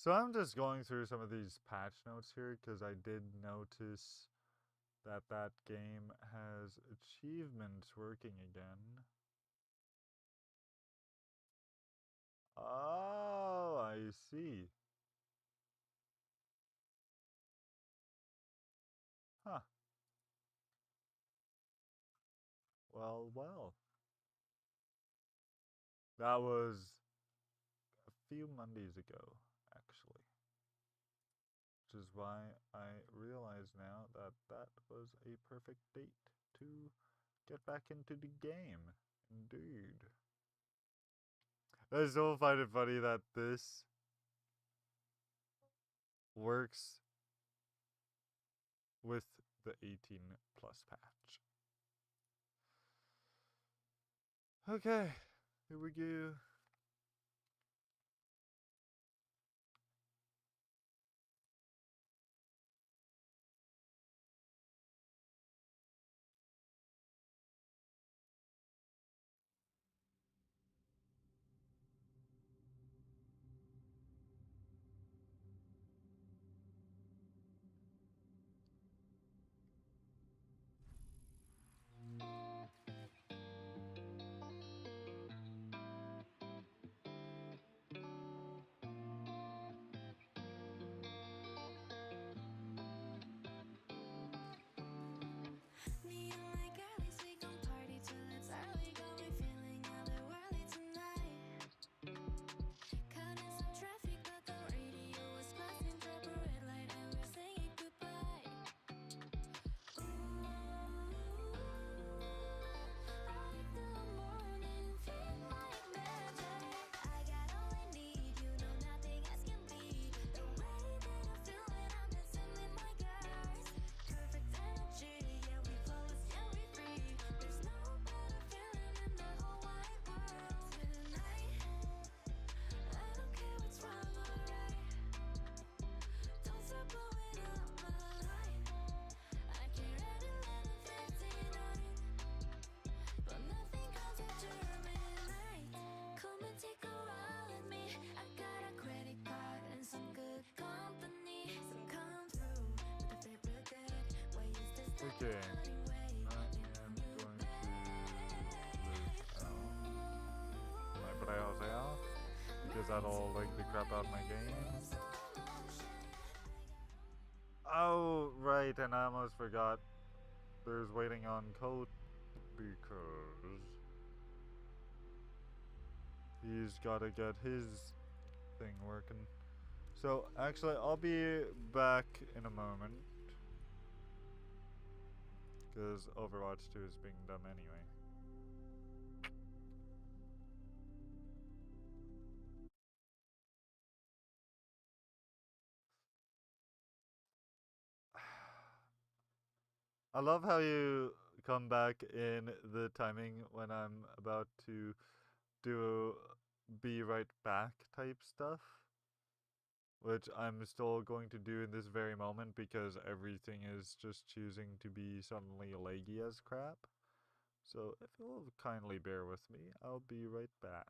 So I'm just going through some of these patch notes here because I did notice that that game has achievements working again. Oh, I see. Huh. Well, well. That was a few Mondays ago, actually. Which is why I realize now that that was a perfect date to get back into the game. Indeed. I still find it funny that this works with the 18 plus patch. Okay, here we go. Okay, I am going to live out my browser because that'll link the crap out of my game. Oh, right, and I almost forgot there's waiting on code because he's gotta get his thing working. So, actually, I'll be back in a moment because Overwatch 2 is being done anyway. I love how you come back in the timing when I'm about to do be right back type stuff, which I'm still going to do in this very moment because everything is just choosing to be suddenly laggy as crap. So if you'll kindly bear with me, I'll be right back.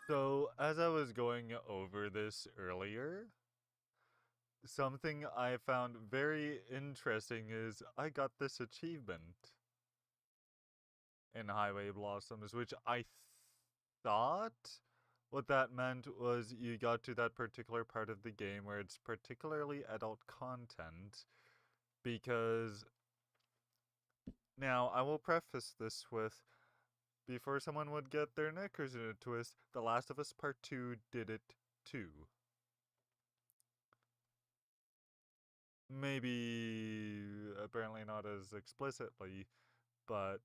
So, as I was going over this earlier, something I found very interesting is I got this achievement in Highway Blossoms, which I thought what that meant was you got to that particular part of the game where it's particularly adult content, because now I will preface this with, before someone would get their knickers in a twist, The Last of Us Part 2 did it too. Maybe apparently not as explicitly, but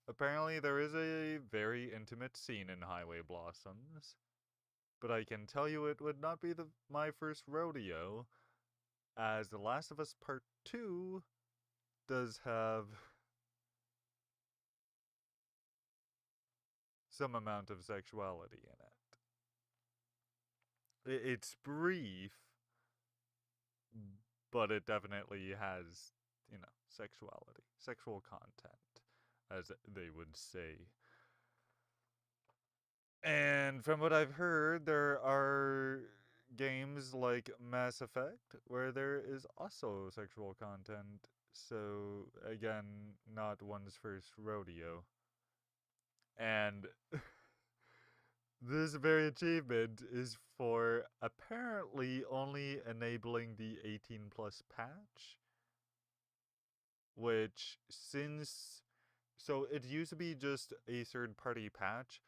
apparently there is a very intimate scene in Highway Blossoms. But I can tell you it would not be my first rodeo, as The Last of Us Part 2 does have some amount of sexuality in it. It's brief, but it definitely has, sexuality, sexual content, as they would say. And from what I've heard, there are games like Mass Effect where there is also sexual content. So, again, not one's first rodeo. And this very achievement is for apparently only enabling the 18 plus patch, which so it used to be just a third party patch,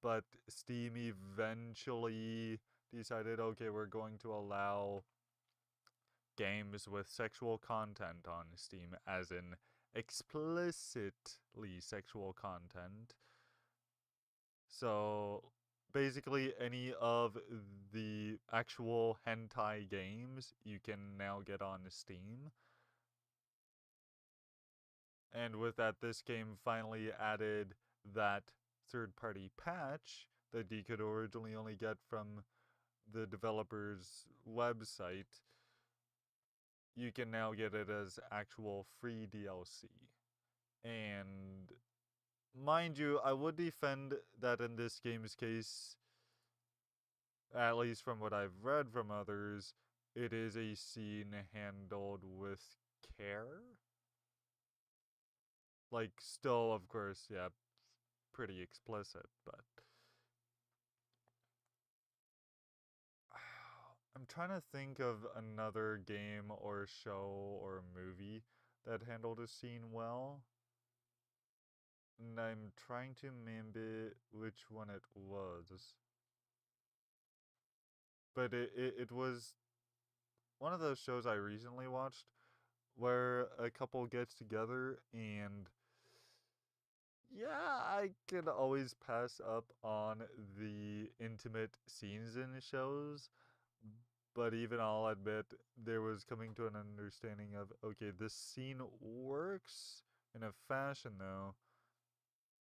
but Steam eventually decided, okay, we're going to allow games with sexual content on Steam, as in explicitly sexual content. So basically any of the actual hentai games you can now get on Steam. And with that, this game finally added that third-party patch that you could originally only get from the developer's website. You can now get it as actual free DLC. And mind you, I would defend that in this game's case, at least from what I've read from others, it is a scene handled with care. Like, still, of course, yeah, pretty explicit, but I'm trying to think of another game or show or movie that handled a scene well. And I'm trying to remember which one it was. But it was one of those shows I recently watched where a couple gets together, and yeah, I can always pass up on the intimate scenes in shows, but even I'll admit there was coming to an understanding of, okay, this scene works in a fashion though,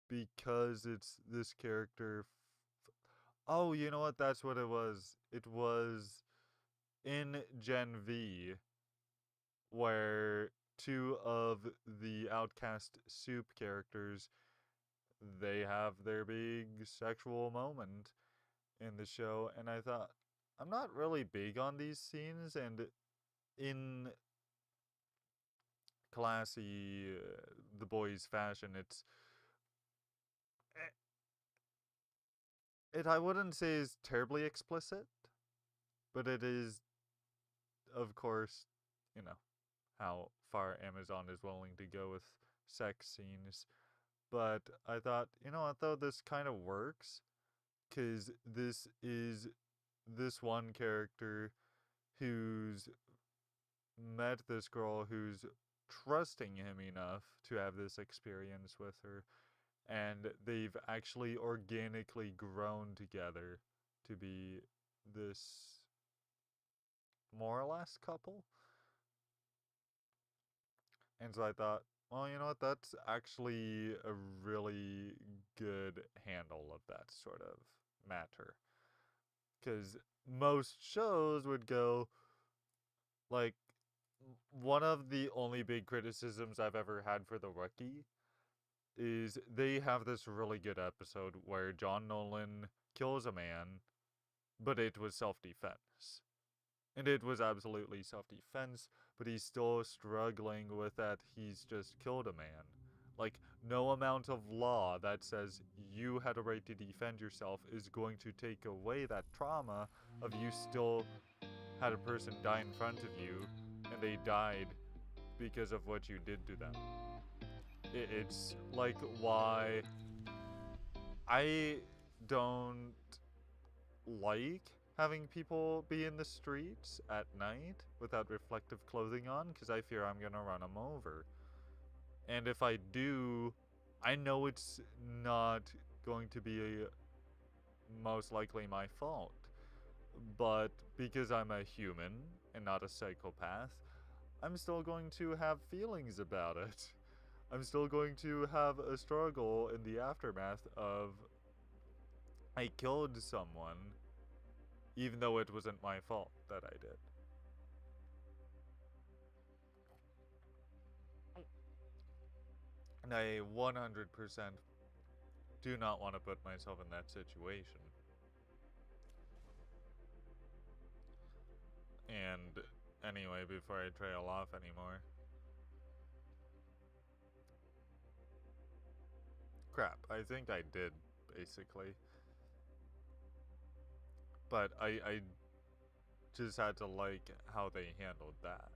because it's this character. Oh, you know what? That's what it was. It was in Gen V, where two of the Outcast Soup characters, they have their big sexual moment in the show, and I thought, I'm not really big on these scenes, and in classy the boys fashion, it I wouldn't say is terribly explicit, but it is, of course, you know how far Amazon is willing to go with sex scenes. But I thought, you know what, though, this kind of works, because this is this one character who's met this girl who's trusting him enough to have this experience with her, and they've actually organically grown together to be this more or less couple. And so I thought, Well, you know what? That's actually a really good handle of that sort of matter. Because most shows would go, like, one of the only big criticisms I've ever had for The Rookie is they have this really good episode where John Nolan kills a man, but it was self-defense. And it was absolutely self-defense, but he's still struggling with that he's just killed a man. Like, no amount of law that says you had a right to defend yourself is going to take away that trauma of you still had a person die in front of you, and they died because of what you did to them. It's like why I don't like having people be in the streets at night without reflective clothing on, because I fear I'm gonna run them over. And if I do, I know it's not going to be most likely my fault. But because I'm a human and not a psychopath, I'm still going to have feelings about it. I'm still going to have a struggle in the aftermath of I killed someone, even though it wasn't my fault that I did. And I 100% do not want to put myself in that situation. And anyway, before I trail off anymore. Crap, I think I did, basically. But I just had to like how they handled that.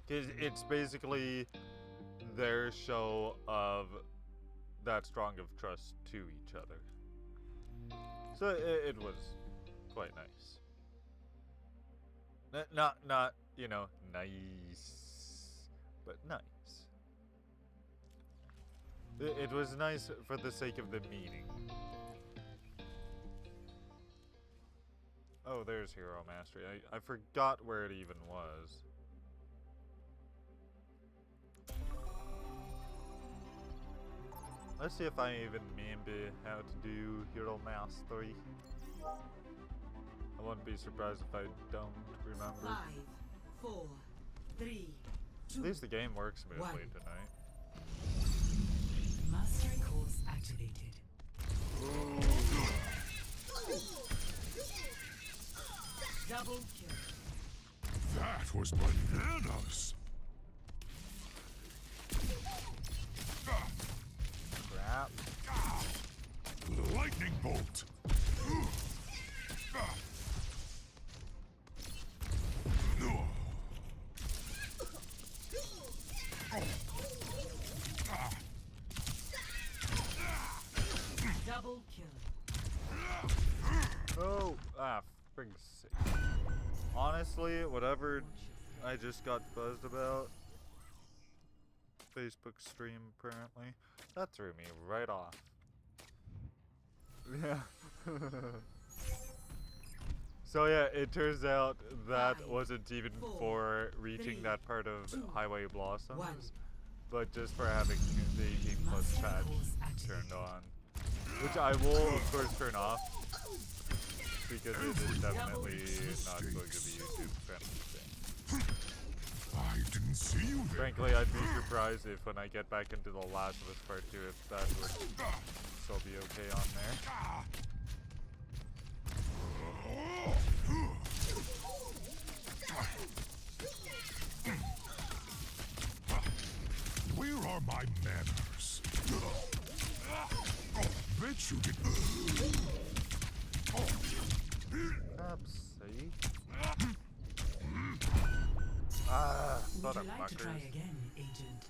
Because it's basically their show of that strong of trust to each other. So it was quite nice. Not, you know, nice, but nice. It was nice for the sake of the meaning. Oh, there's Hero Mastery. I forgot where it even was. Let's see if I even remember how to do Hero Mastery. I wouldn't be surprised if I don't remember. 5, 4, 3, 2. At least the game works smoothly 1. tonight. Mastery course activated. Double kill. That was bananas! Crap. Lightning bolt! Double kill. Oh, frig sake. Honestly, whatever I just got buzzed about, Facebook stream apparently, that threw me right off. Yeah. So yeah, it turns out that 5, wasn't even 4, for reaching 3, that part of 2, Highway Blossoms, 1. but just for having the 18 plus Mastery patch course activated. turned on. Which I will of course turn off, because it is definitely not going to be a YouTube friendly thing. I didn't see you there. Frankly, I'd be surprised if when I get back into The Last of Us Part 2, if that would still be okay on there. Where are my manners? Bet you didn't. Upsy. Would you like to motherfuckers. try again, Agent?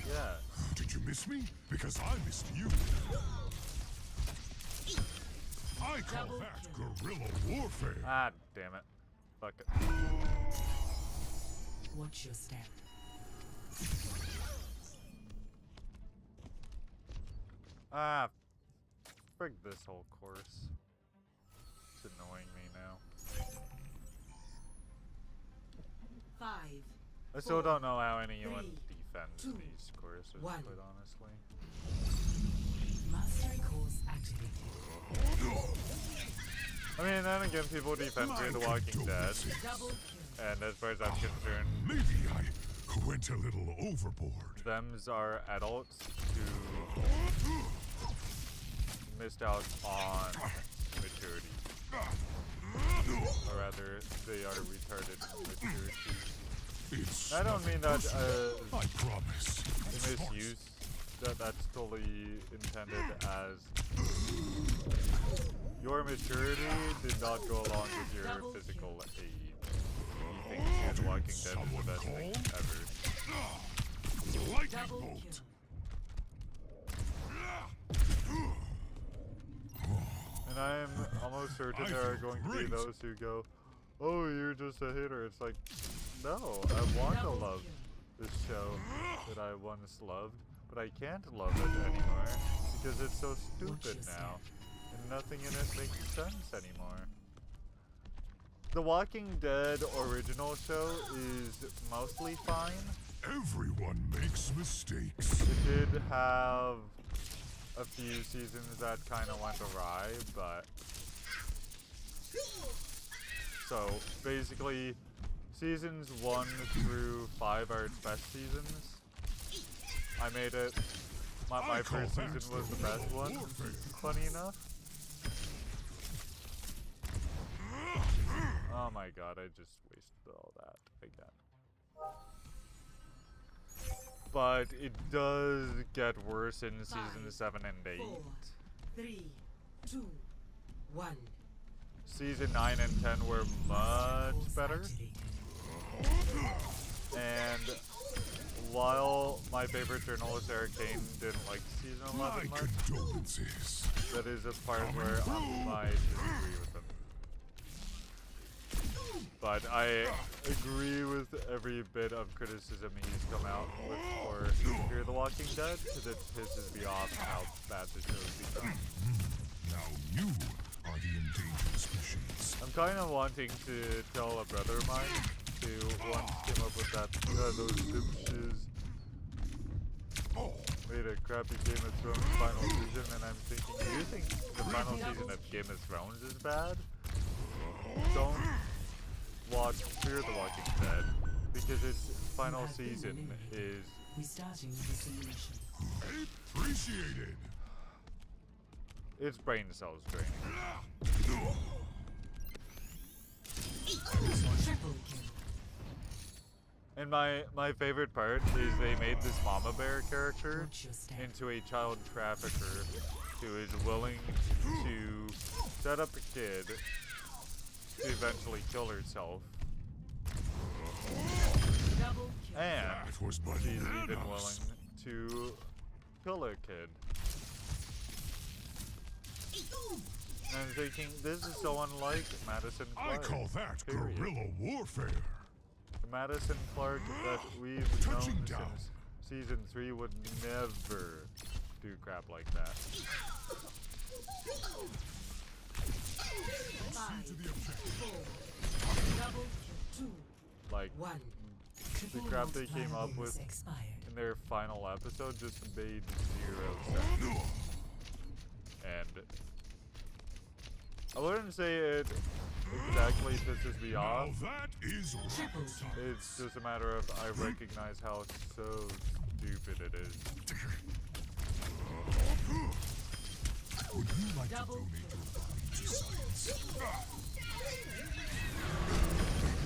Yeah. Did you miss me? Because I missed you. I call Double that kill. guerrilla warfare. Ah, damn it. Fuck it. Watch your step. Ah, frig this whole course. It's annoying me now. 5, I still don't know how anyone three, defends two, these courses, one. quite honestly. Mastery course activated. I mean, then again, people defend Fear the Walking Dead, Double kill. and as far as I'm concerned, Maybe I went a little overboard. thems are adults who missed out on maturity. Or rather, they are retarded in maturity. It's I don't mean that I promise. It's smart. misuse, that's totally intended as your maturity did not go along with your Double physical age. You think Fear the Walking Dead is the best thing ever. Lightning Double bolt. kill. And I'm almost certain there are going to be those who go, oh, you're just a hater. It's like, no, I want to Double love kill. this show that I once loved, but I can't love it anymore because it's so stupid now, and nothing in it makes sense anymore. The Walking Dead original show is mostly fine. Everyone makes mistakes. It did have a few seasons that kind of went awry, but so basically seasons 1 through 5 are its best seasons. I made it. My first season was the best one, funny enough. Oh my god, I just wasted all that again. But it does get worse in season 7 and 8. 4, 3, 2, 1. Season 9 and 10 were much better. And while my favorite journalist Eric Kane didn't like season 11 My much, condolences. that is a part where I might disagree with him. But I agree with every bit of criticism he's come out with for Fear the Walking Dead, because it pisses me off how bad the show's become. Now you are the endangered species. I'm kind of wanting to tell a brother of mine who once came up with that, those dipshiz made a crappy Game of Thrones final season, and I'm thinking, do you think the final season of Game of Thrones is bad? Don't watch Fear the Walking Dead, because its final season is Restarting the simulation. Appreciated. it's brain cells draining. Triple kill. And my favorite part is they made this mama bear character Watch your step. into a child trafficker who is willing to set up a kid to eventually kill herself, Double kill. and That was but she's even bananas. willing to kill a kid. And I'm thinking, this is so unlike Madison I Clark. call that period. guerrilla warfare. The Madison Clark that we've known Touching down. since season 3 would never do crap like that. 5, To the objective. 4, double kill. 2, Like, 1. the crap they came up with Expired. in their final episode just made 0 sense. And I wouldn't say it exactly pisses me Now off. that is Triple rocket kill. science. It's just a matter of I recognize how so stupid it is. Would you like Double to donate your body to science?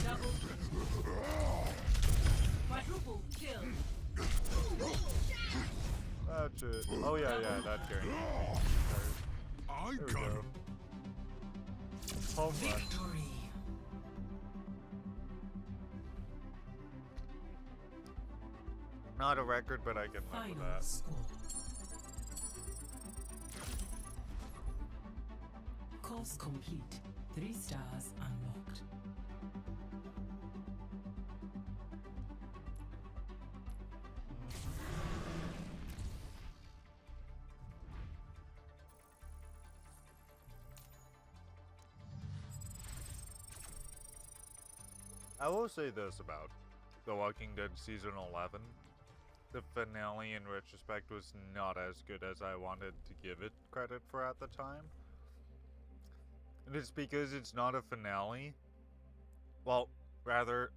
Double kill. Quadruple kill. That's it. Oh yeah, that guarantee. I There we got go. it. Home run. Victory. Not a record, but I can live with Final that. score. Course complete. 3 stars unlocked. I will say this about The Walking Dead Season 11, the finale in retrospect was not as good as I wanted to give it credit for at the time. And it's because it's not a finale. Well, rather,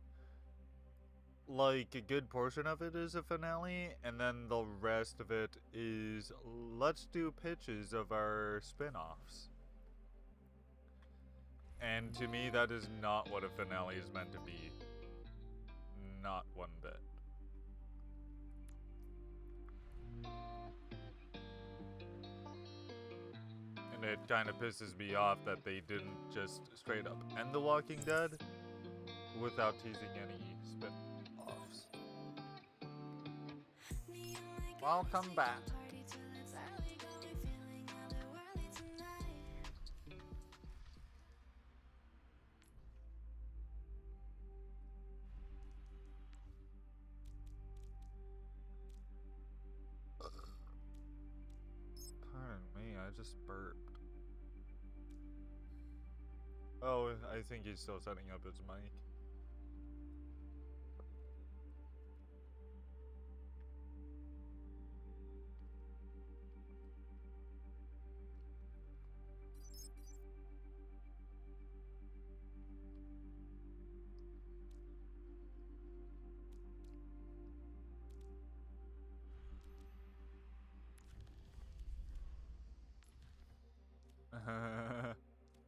like, a good portion of it is a finale, and then the rest of it is, let's do pitches of our spin-offs. And to me, that is not what a finale is meant to be. Not one bit. And it kind of pisses me off that they didn't just straight up end The Walking Dead without teasing any spin-offs. Welcome back. Pardon me, I just burped. Oh, I think he's still setting up his mic.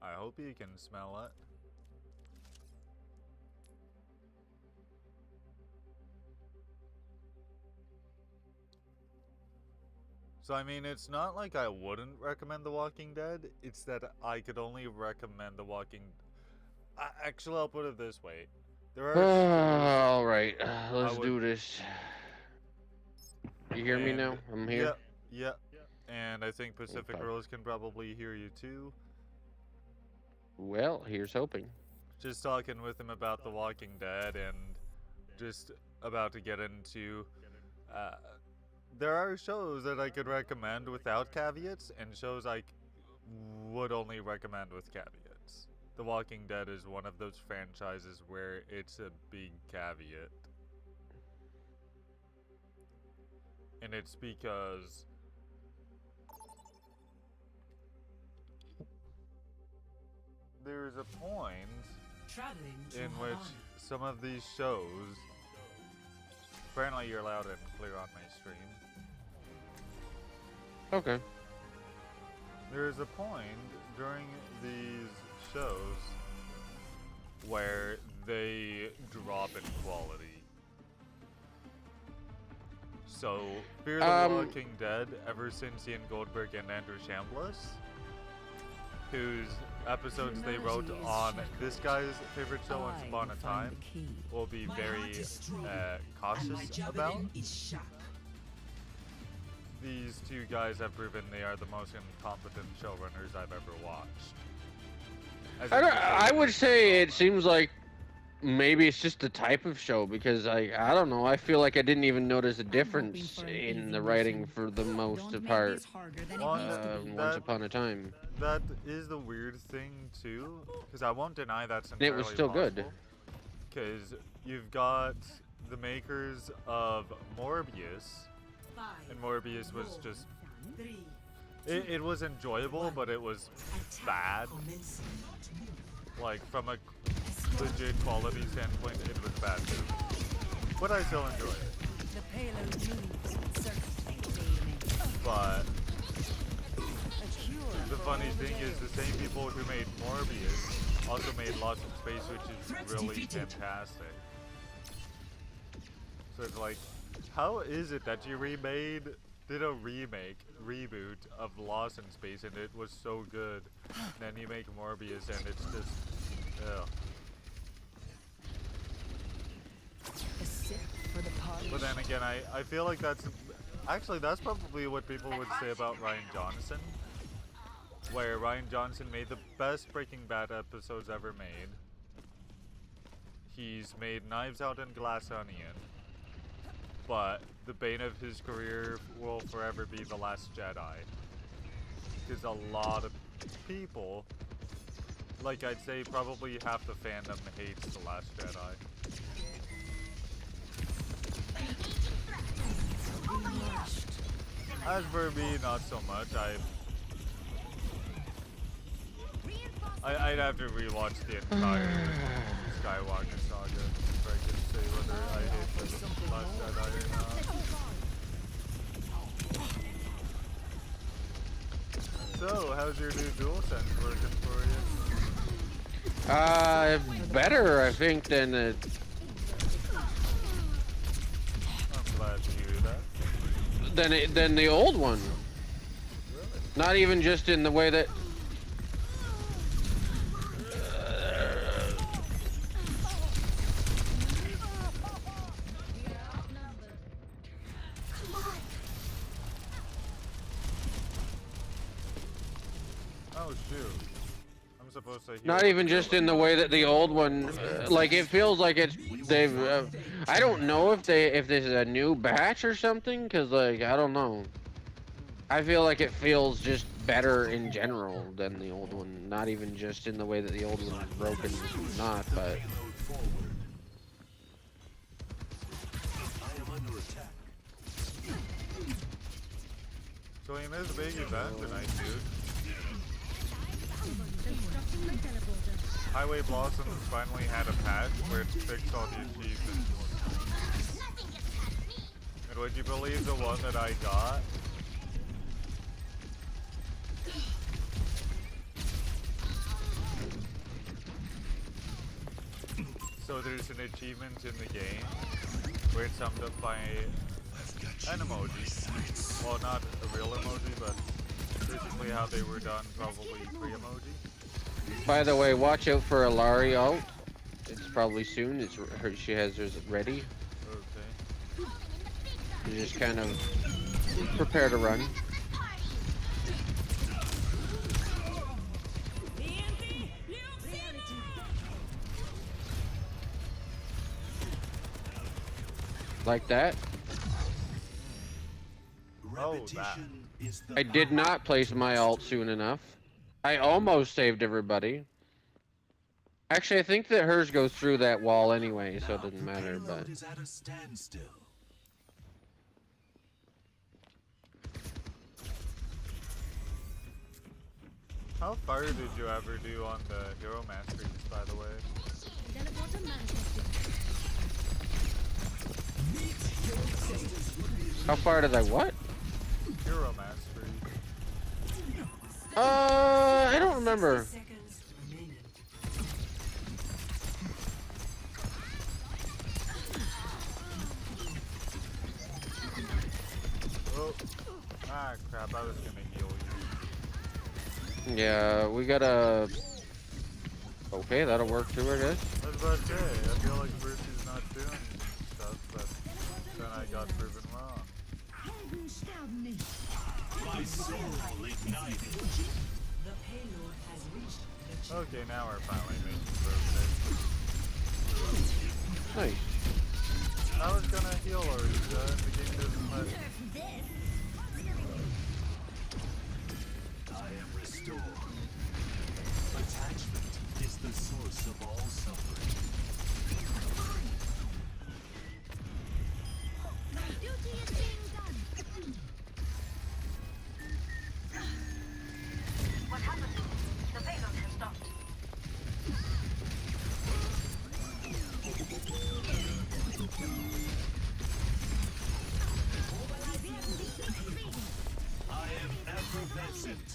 I hope you can smell it. So I mean, it's not like I wouldn't recommend The Walking Dead, it's that I could only recommend The Walking... actually, I'll put it this way. There are shows Alright, let's would- do this. You hear me and- now? I'm here. Yeah, and I think Pacific Okay. Rose can probably hear you too. Well, here's hoping. Just talking with him about The Walking Dead and just about to get into... there are shows that I could recommend without caveats, and shows I would only recommend with caveats. The Walking Dead is one of those franchises where it's a big caveat. And it's because... there's a point Traveling to in which Hawaii. some of these shows... Apparently you're loud and clear on my stream. Okay. There's a point during these shows where they drop in quality. So, Fear the Walking Dead, ever since Ian Goldberg and Andrew Chambliss, whose episodes they wrote on this guy's favorite show, Once Upon a Time, will be very cautious about. These two guys have proven they are the most incompetent showrunners I've ever watched. As in I would say it seems like maybe it's just the type of show, because I don't know, I feel like I didn't even notice a difference in the writing for the most part. Once Upon a Time. That is the weird thing too, because I won't deny that's It entirely was still good. Because you've got the makers of Morbius, and Morbius was just... It was enjoyable, but it was bad. Like, from a legit quality standpoint, it was bad too. But I still enjoy it. But the funny thing is, the same people who made Morbius also made Lost in Space, which is really fantastic. So it's like, how is it that you did a reboot of Lost in Space, and it was so good, then you make Morbius and it's just, ugh. But then again, I feel like that's probably what people would say about Rian Johnson, where Rian Johnson made the best Breaking Bad episodes ever made. He's made Knives Out and Glass Onion, but the bane of his career will forever be The Last Jedi. Because a lot of people, like I'd say probably half the fandom hates The Last Jedi. As for me, not so much. I'd have to rewatch the entire Skywalker saga before I could say whether I hate the Last Jedi or not. So, how's your new DualSense working for you? Better, I think, than it. I'm glad to hear that. Than the old one. Really? Not even just in the way that. Oh shoot. I'm supposed to hear. Not even just in the way that the old one, like it feels like they've. I don't know if this is a new batch or something, cause like I don't know. I feel like it feels just better in general than the old one. Not even just in the way that the old one was broken, not, but. So he missed a big event tonight, dude. Highway Blossoms finally had a patch where it fixed all the achievements. And would you believe the one that I got? So there's an achievement in the game where it's summed up by an emoji. Well, not a real emoji, but basically how they were done, probably pre-emoji. By the way, watch out for Alari ult. It's probably soon. She has hers ready. Okay. You just kind of prepare to run. Like that. Oh, that. I did not place my ult soon enough. I almost saved everybody. Actually, I think that hers goes through that wall anyway, so it doesn't matter, but... How far did you ever do on the Hero Masters, by the way? How far did I what? Hero Mastery. I don't remember. Oh. Ah, crap, I was gonna heal you. Yeah, we gotta... Okay, that'll work too, I guess. I was about to say, I feel like Brucey's not doing stuff, but then I got proven wrong. Okay, now we're finally making progress. Nice. I was gonna heal Orisa, and the game doesn't let me. I am restored. Attachment is the source of all suffering. My duty is being done. What happened? The payload has stopped. I am effervescent.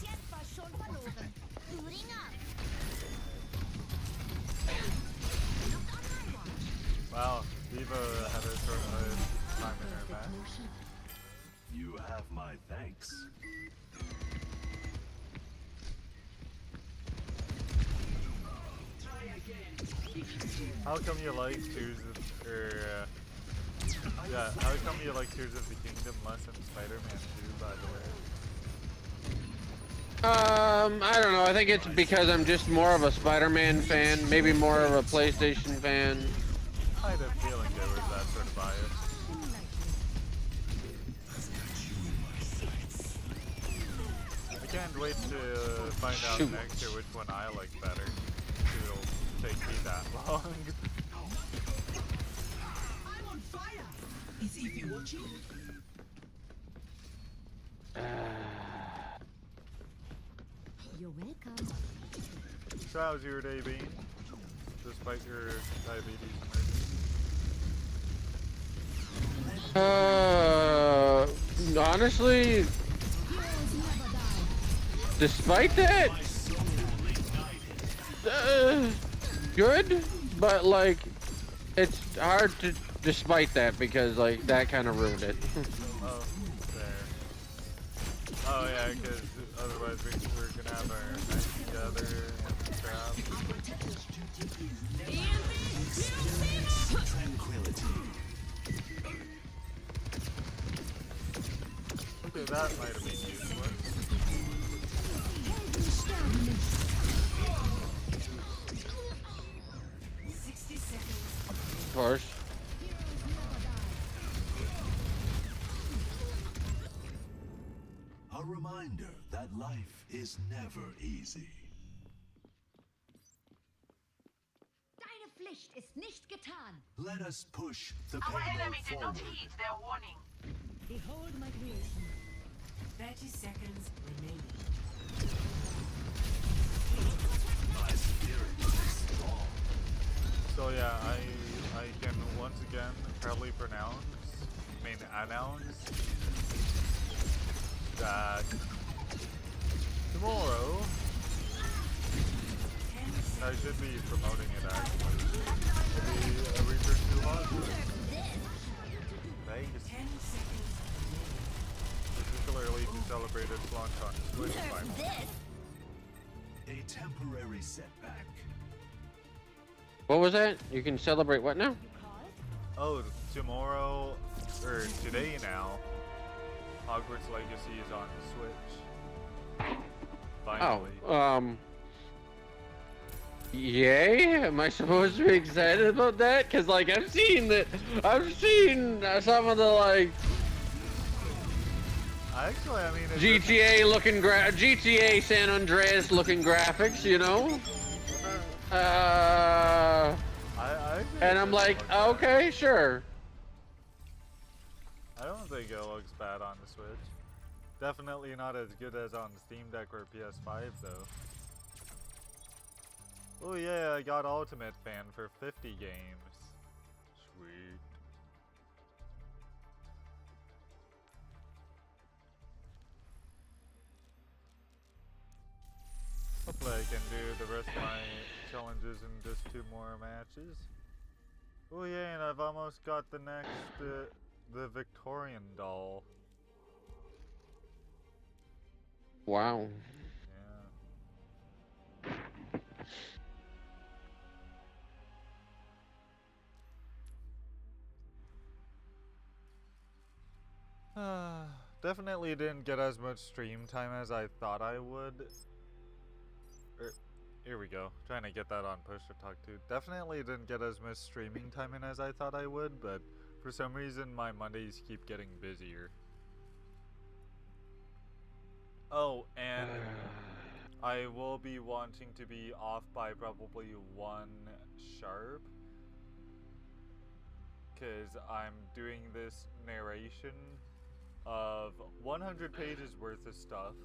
Patient war schon verloren. Booting up. Look on my watch. Wow, Viva had a short time in her match. You have my thanks. How come you like Tears of, yeah, how come you like Tears of the Kingdom less than Spider-Man 2, by the way? I don't know. I think it's because I'm just more of a Spider-Man fan, maybe more of a PlayStation fan. I had a feeling there was that sort of bias. I can't wait to find out Shoot. next year which one I like better. It'll take me that long. I'm on fire. Is Ify watching? You're welcome. So how's your day been? Despite your diabetes emergency? Honestly, Heroes never die. despite that, good, but like, it's hard to despite that because like that kind of ruined it. Oh, there. Oh yeah, because otherwise we're gonna have our night together and crap. Tranquility. Okay, that might have been useless. Of course. A reminder that life is never easy. Deine Pflicht ist nicht getan. Let us push the Our payload enemy did not forward. heed their warning. Behold my creation. 30 seconds remaining. My spirit is strong. So yeah, I can once again proudly announce that tomorrow I should be promoting it actually. It'll be a return to Hogwarts. Vegas. 10 seconds. Particularly to celebrate its launch on Switch finally. A temporary setback. What was that? You can celebrate what now? Oh, tomorrow, or today now, Hogwarts Legacy is on the Switch. Finally. Oh, yay? Am I supposed to be excited about that? Cause like I've seen some of the like Actually, I mean, it GTA San Andreas looking graphics, you know? I think And it I'm doesn't like, look bad. okay, sure. I don't think it looks bad on the Switch. Definitely not as good as on Steam Deck or PS5 though. Oh yeah, I got Ultimate Fan for 50 games. Sweet. Hopefully I can do the rest of my challenges in just 2 more matches. Oh yeah, and I've almost got the next, the Victorian doll. Wow. Yeah. Definitely didn't get as much stream time as I thought I would. Here we go. Trying to get that on push to talk to. Definitely didn't get as much streaming time in as I thought I would, but for some reason my Mondays keep getting busier. Oh, and I will be wanting to be off by probably 1 sharp. Because I'm doing this narration of 100 pages worth of stuff.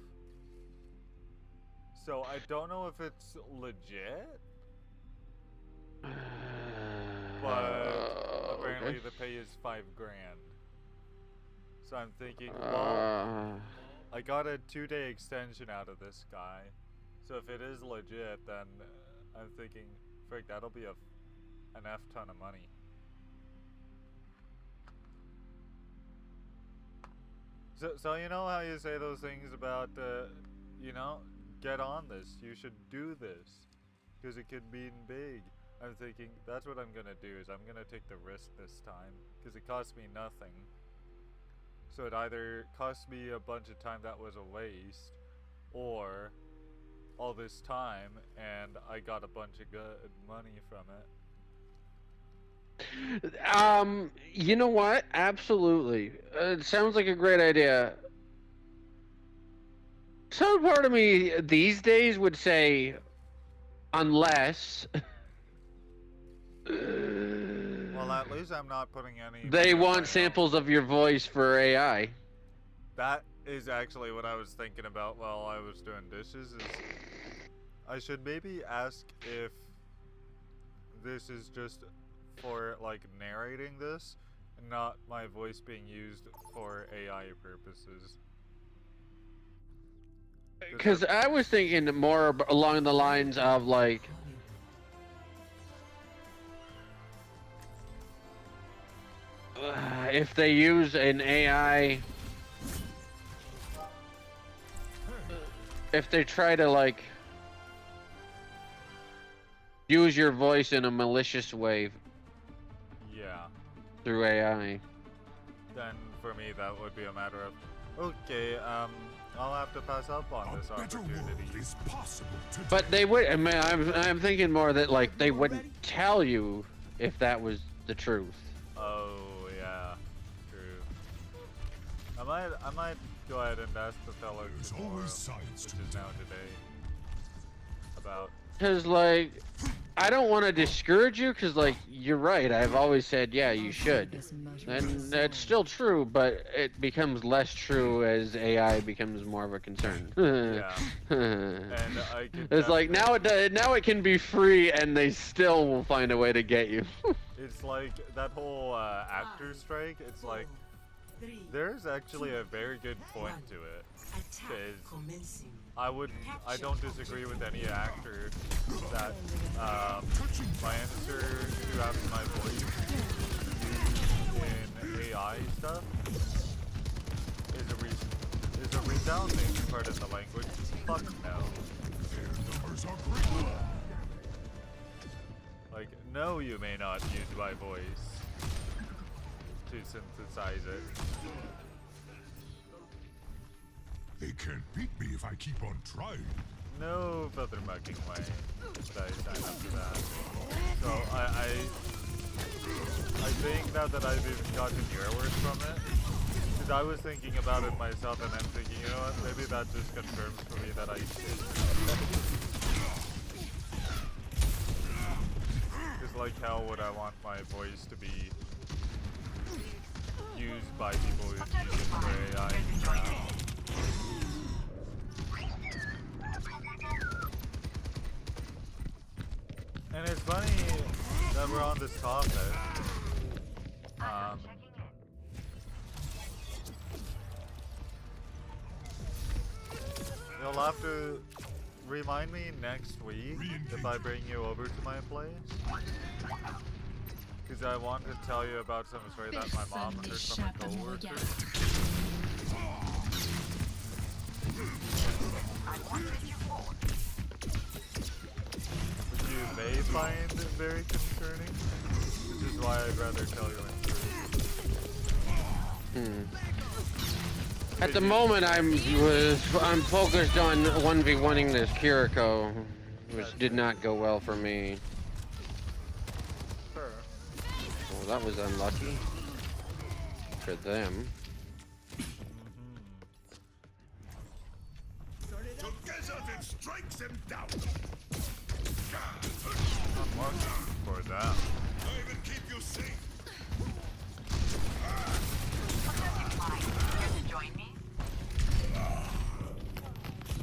So I don't know if it's legit, but apparently the pay is $5 grand. So I'm thinking, well, I got a 2-day extension out of this guy. So if it is legit, then I'm thinking, frick, that'll be an F ton of money. So you know how you say those things about, you know, get on this, you should do this, because it could mean big. I'm thinking, that's what I'm gonna do, is I'm gonna take the risk this time, because it cost me nothing. So it either cost me a bunch of time that was a waste, or all this time, and I got a bunch of good money from it. You know what? Absolutely. It sounds like a great idea. Some part of me these days would say, unless. Well, at least I'm not putting any. They videos I want know. samples of your voice for AI. That is actually what I was thinking about while I was doing dishes. Is I should maybe ask if this is just for like narrating this, and not my voice being used for AI purposes. Because I was thinking more along the lines of like, if they use an AI, if they try to like use your voice in a malicious way Yeah. through AI. Then for me that would be a matter of, okay, I'll have to pass up on A this better world opportunity. is possible today. But they would. I mean, I'm thinking more that like they wouldn't tell you if that was the truth. Oh yeah, true. I might go ahead and ask the fellow There's tomorrow, always sides which to is now today, about. Cause like, I don't want to discourage you. Cause like, you're right. I've always said, yeah, you should, and that's still true. But it becomes less true as AI becomes more of a concern. Yeah. And I could It's like now it can be free, and they still will find a way to get you. It's like that whole actor strike. It's like there's actually a very good point to it. Attack Is commencing. I don't disagree with any actor that my answer to have my voice used in AI stuff is a resounding part of the language. Fuck no. Numbers are great. Like, no, you may not use my voice to synthesize it. They can't beat me if I keep on trying. No feather mucking way that I sign up for that. So I think now that I've even gotten your words from it, because I was thinking about it myself and I'm thinking, you know what, maybe that just confirms for me that I should. Because like how would I want my voice to be used by people who use it for AI now? And it's funny that we're on this topic. You'll have to remind me next week if I bring you over to my place. Because I want to tell you about some story that my mom heard from a coworker. Which you may find very concerning, which is why I'd rather tell you in truth. At the moment, I'm focused on 1v1ing this Kiriko, which did not go well for me. Sure. Well, that was unlucky for them. Together then strikes him down. I'm looking for that. I will keep you safe.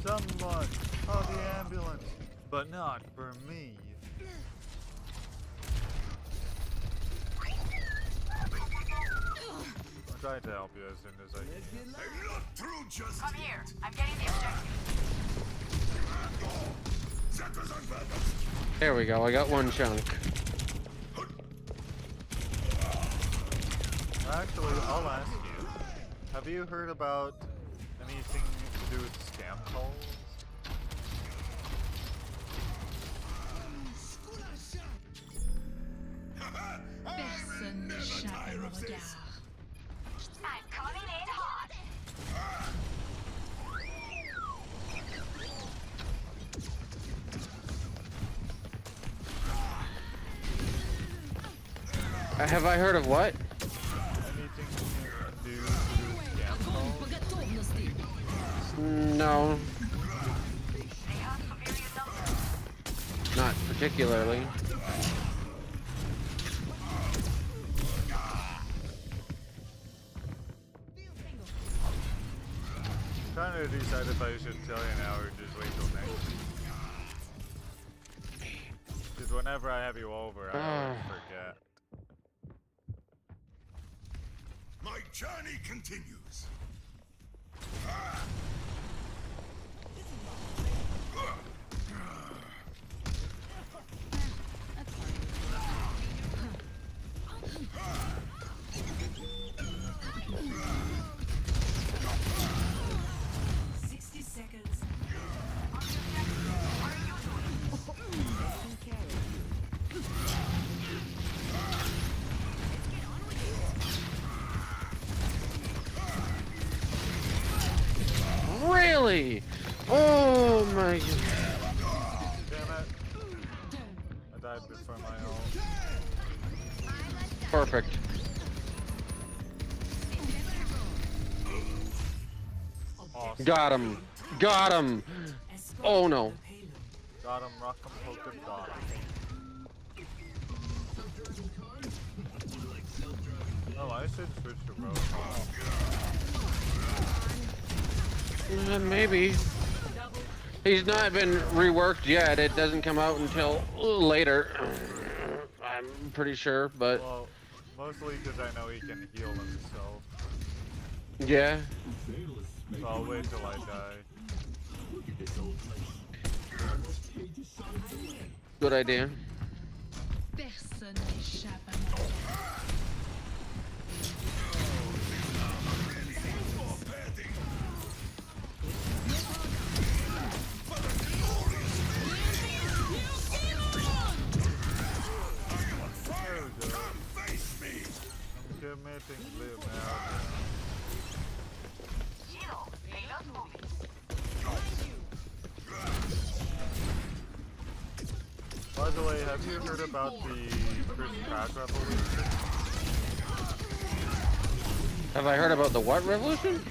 Someone, call the ambulance, but not for me. I'll try to help you as soon as I can. I'm not through just Come yet. here. I'm getting the objective. That was on purpose. There we go. I got one chunk. Actually, I'll ask you. Have you heard about anything to do with scam calls? Personne n'échappe à mon regard. I'm coming in hot. Anything Have I heard of what? to do with scam calls? No, They have superior numbers. not particularly. to decide if I should tell you now or just wait till next week. Because whenever I have you over, I always forget. My journey continues. Really? Oh my god. Damn it. I died before my ult. Perfect. Awesome. Got him. Got him. Oh no. Got him, rock him, poke him, got him. Oh, I should switch to rogue. Maybe. He's not been reworked yet. It doesn't come out until later. I'm pretty sure, but Well, mostly because I know he can heal himself. yeah. So I'll wait till I die. Good idea. Personne n'échappe à moi. I'm committing blue now. Shield. Payload moving. By the way, have you heard about the Chris Pratt revolution? Have I heard about the what revolution?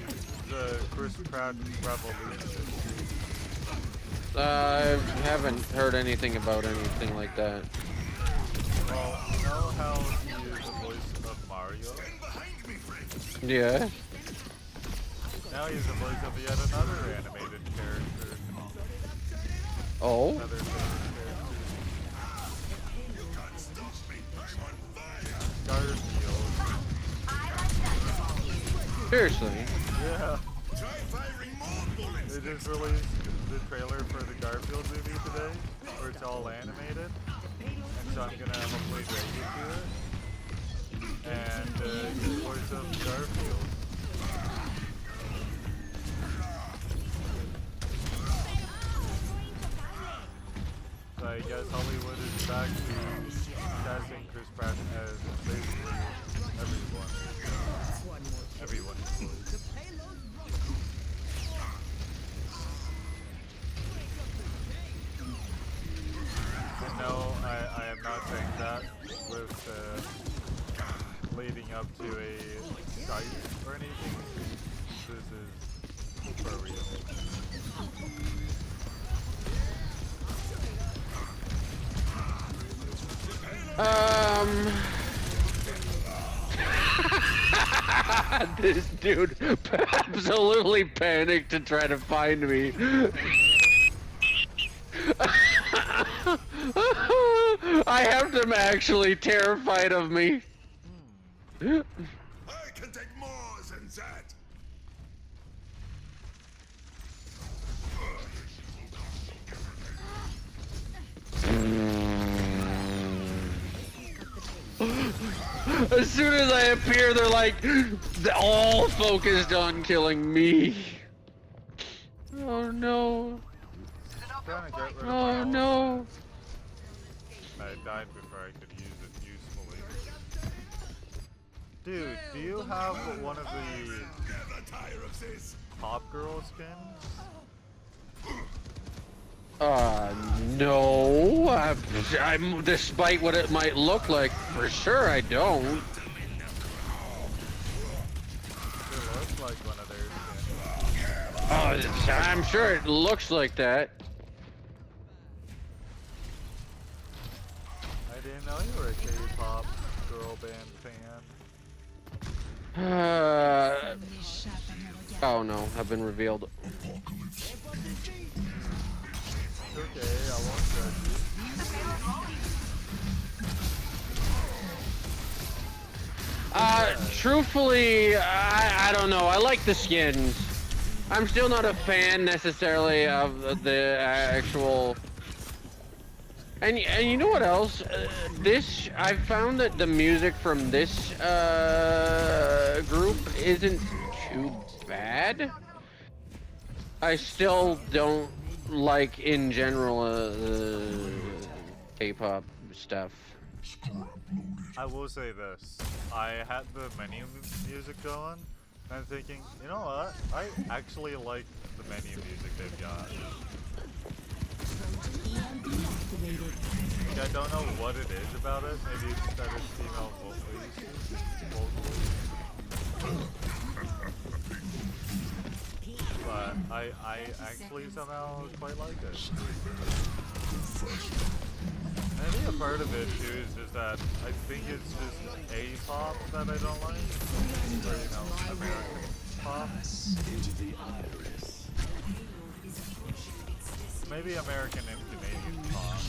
The Chris Pratt revolution. I haven't heard anything about anything like that. Well, you know how he is the voice of Mario? Yeah. Now he's the voice of yet another animated character. Oh. Another favorite character. Garfield. Seriously. Yeah. They just released the trailer for the Garfield movie today, where it's all animated. And so I'm gonna hopefully break you to it. And he's the voice of Garfield. So I guess Hollywood is back to casting Chris Pratt as basically everyone. Everyone's voice. And no, I am not saying that with leading up to a site or anything. This is for real. This dude absolutely panicked to try to find me. I have them actually terrified of me. I can take more than that. As soon as I appear, they're like all focused on killing me. Oh no. Trying to get rid of my Oh ult. no. I died before I could use it usefully. Dude, do you have one of the Never tire of this. Pop Girl skins? No. I'm, despite what it might look like, for sure I don't. It looks like one of their skins. Oh, I'm sure it looks like that. I didn't know you were a K-pop girl band fan. N'échappe à mon regard. Oh no, I've been revealed. Point Okay, I won't judge you. Truthfully, I don't know. I like the skins. I'm still not a fan necessarily of the actual. And you know what else? This I found that the music from this group isn't too bad. I still don't like in general K-pop stuff. I will say this. I had the menu music going, and I'm thinking, you know what? I actually like the menu music they've got. Like, I don't know what it is about it. Maybe it's that it's female vocals. But I actually somehow quite like it. I think a part of it too is just that I think it's just A-pop that I don't like. Or, you know, American pop. Maybe American and Canadian pop.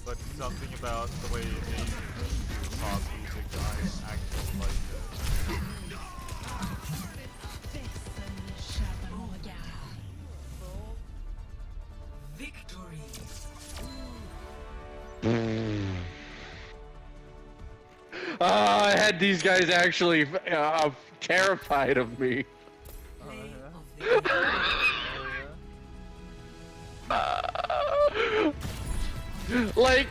But something about the way Asian do pop music, I actually like it. Victory. I had these guys actually terrified of me. Like,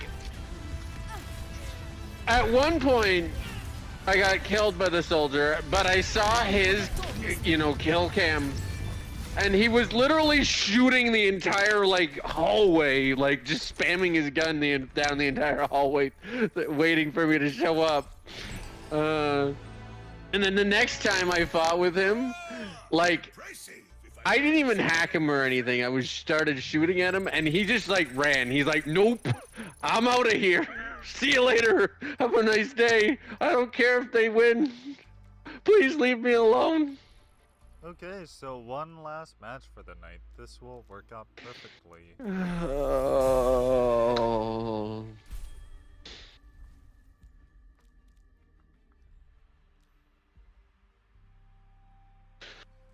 at one point, I got killed by the soldier, but I saw his, you know, kill cam, and he was literally shooting the entire, like, hallway, like, just spamming his gun down the entire hallway, waiting for me to show up. And then the next time I fought with him, like, I didn't even hack him or anything. I started shooting at him, and he just, like, ran. He's like, nope, I'm out of here. See you later. Have a nice day. I don't care if they win. Please leave me alone. Okay, so one last match for the night. This will work out perfectly. Oh.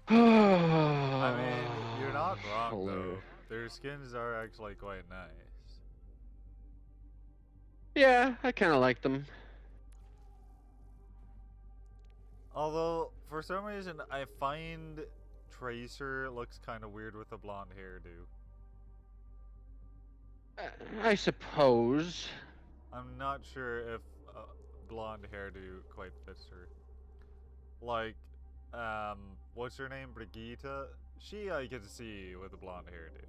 I mean, you're not wrong though. Their skins are actually quite nice. Yeah, I kind of like them. Although, for some reason, I find Tracer looks kind of weird with a blonde hairdo. I suppose. I'm not sure if blonde hairdo quite fits her. Like, what's her name? Brigitte? She I can see with a blonde hairdo.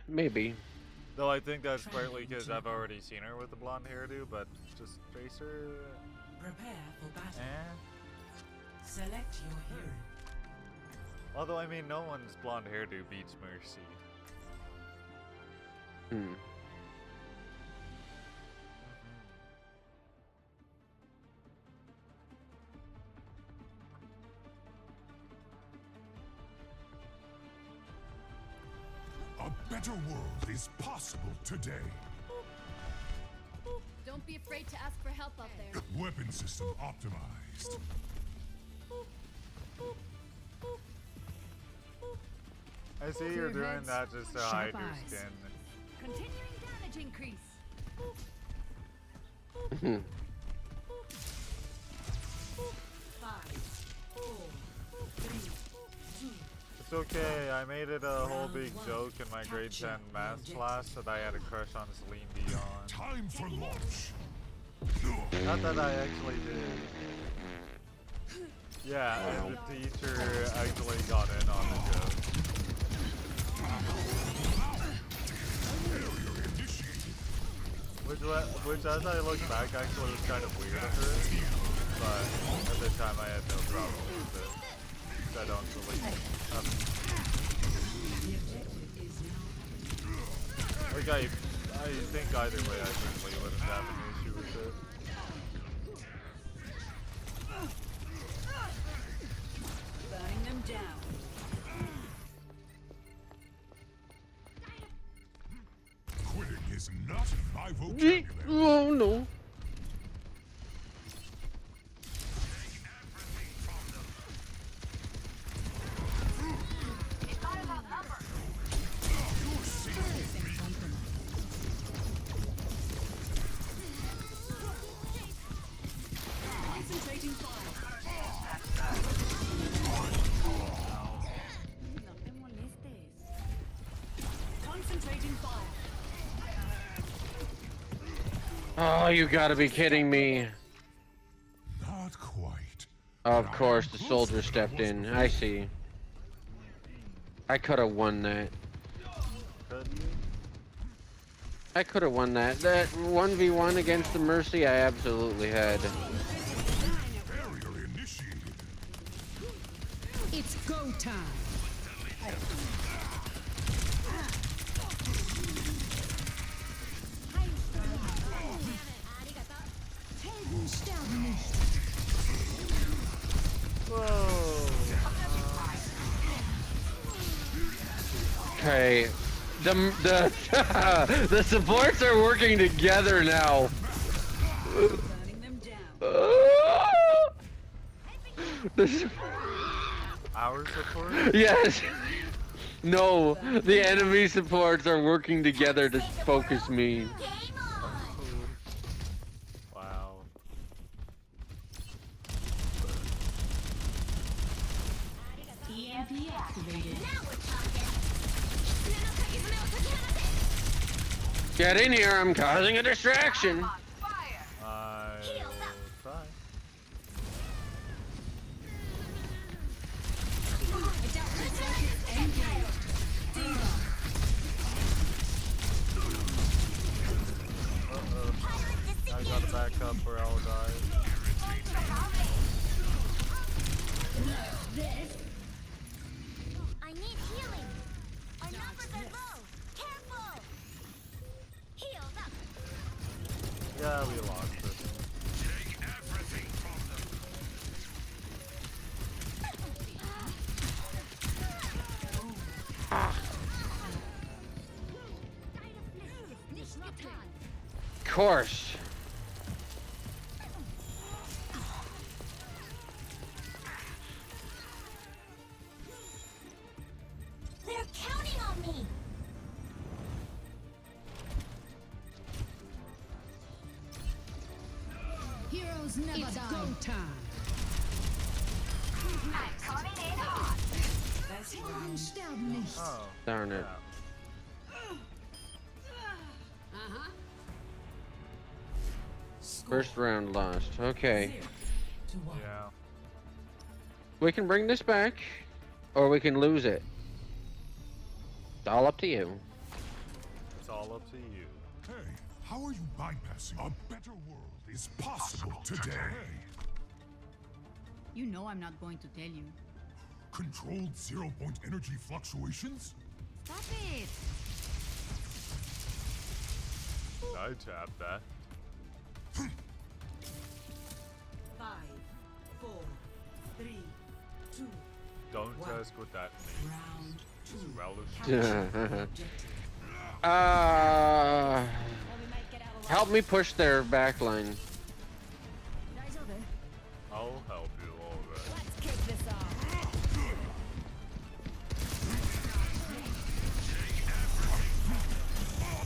Maybe. Though I think that's partly because I've already seen her with a blonde hairdo, but just Tracer... Prepare for battle. Eh? Select your hero. Although, I mean, no one's blonde hairdo beats Mercy. Hmm. A better world is possible today. Don't be afraid to ask for help out there. Weapon system optimized. I see you're doing that just to hide your eyes. skin. Continuing damage increase. It's okay, I made it a whole big joke in my grade 10 math class that I had a crush on Celine Dion. Time for launch. Not that I actually did. Yeah, and the teacher actually got in on the joke. Which as I look back actually was kind of weird of her, but at the time I had no problem with it. I don't believe it. Like I think either way I certainly wouldn't have an issue with it. them down. Quitting is not in my vocabulary. Oh no. It's not about numbers. Concentrating fire. No te molestes. Concentrating fire. Oh, you gotta be kidding me. Not quite. Of course, the soldier stepped in. I see. I could have won that. Could you? I could have won that. That 1v1 against the Mercy, I absolutely had. Barrier initiated. It's go time. Helden sterben nicht. Whoa! Okay. The supports are working together now. Burning them down. This, Our support? yes. No, the enemy supports are working together to focus me. Wow. EMP activated. Get in here, I'm causing a distraction. On fire. I will try. Uh-oh. I gotta back up or I'll die. I need healing. Our numbers are low. Careful. Healed up. Yeah, we lost it. Nicht getan. Of course. They're counting on me. Heroes never It's die. go time. I'm coming in hot. Best Helden round. sterben nicht. Oh. Darn it. Uh-huh. First round lost. Okay. 0-1. Yeah. We can bring this back, or we can lose it. It's all up to you. It's all up to you. Hey, how are you bypassing? A better world is possible today. You know I'm not going to tell you. Controlled zero-point energy fluctuations? Stop it. I tapped that. 5, 4, 3, 2. Don't What? ask what that means. Round 2. It's relative. Help me push their back line. I'll help you already. Let's kick this off.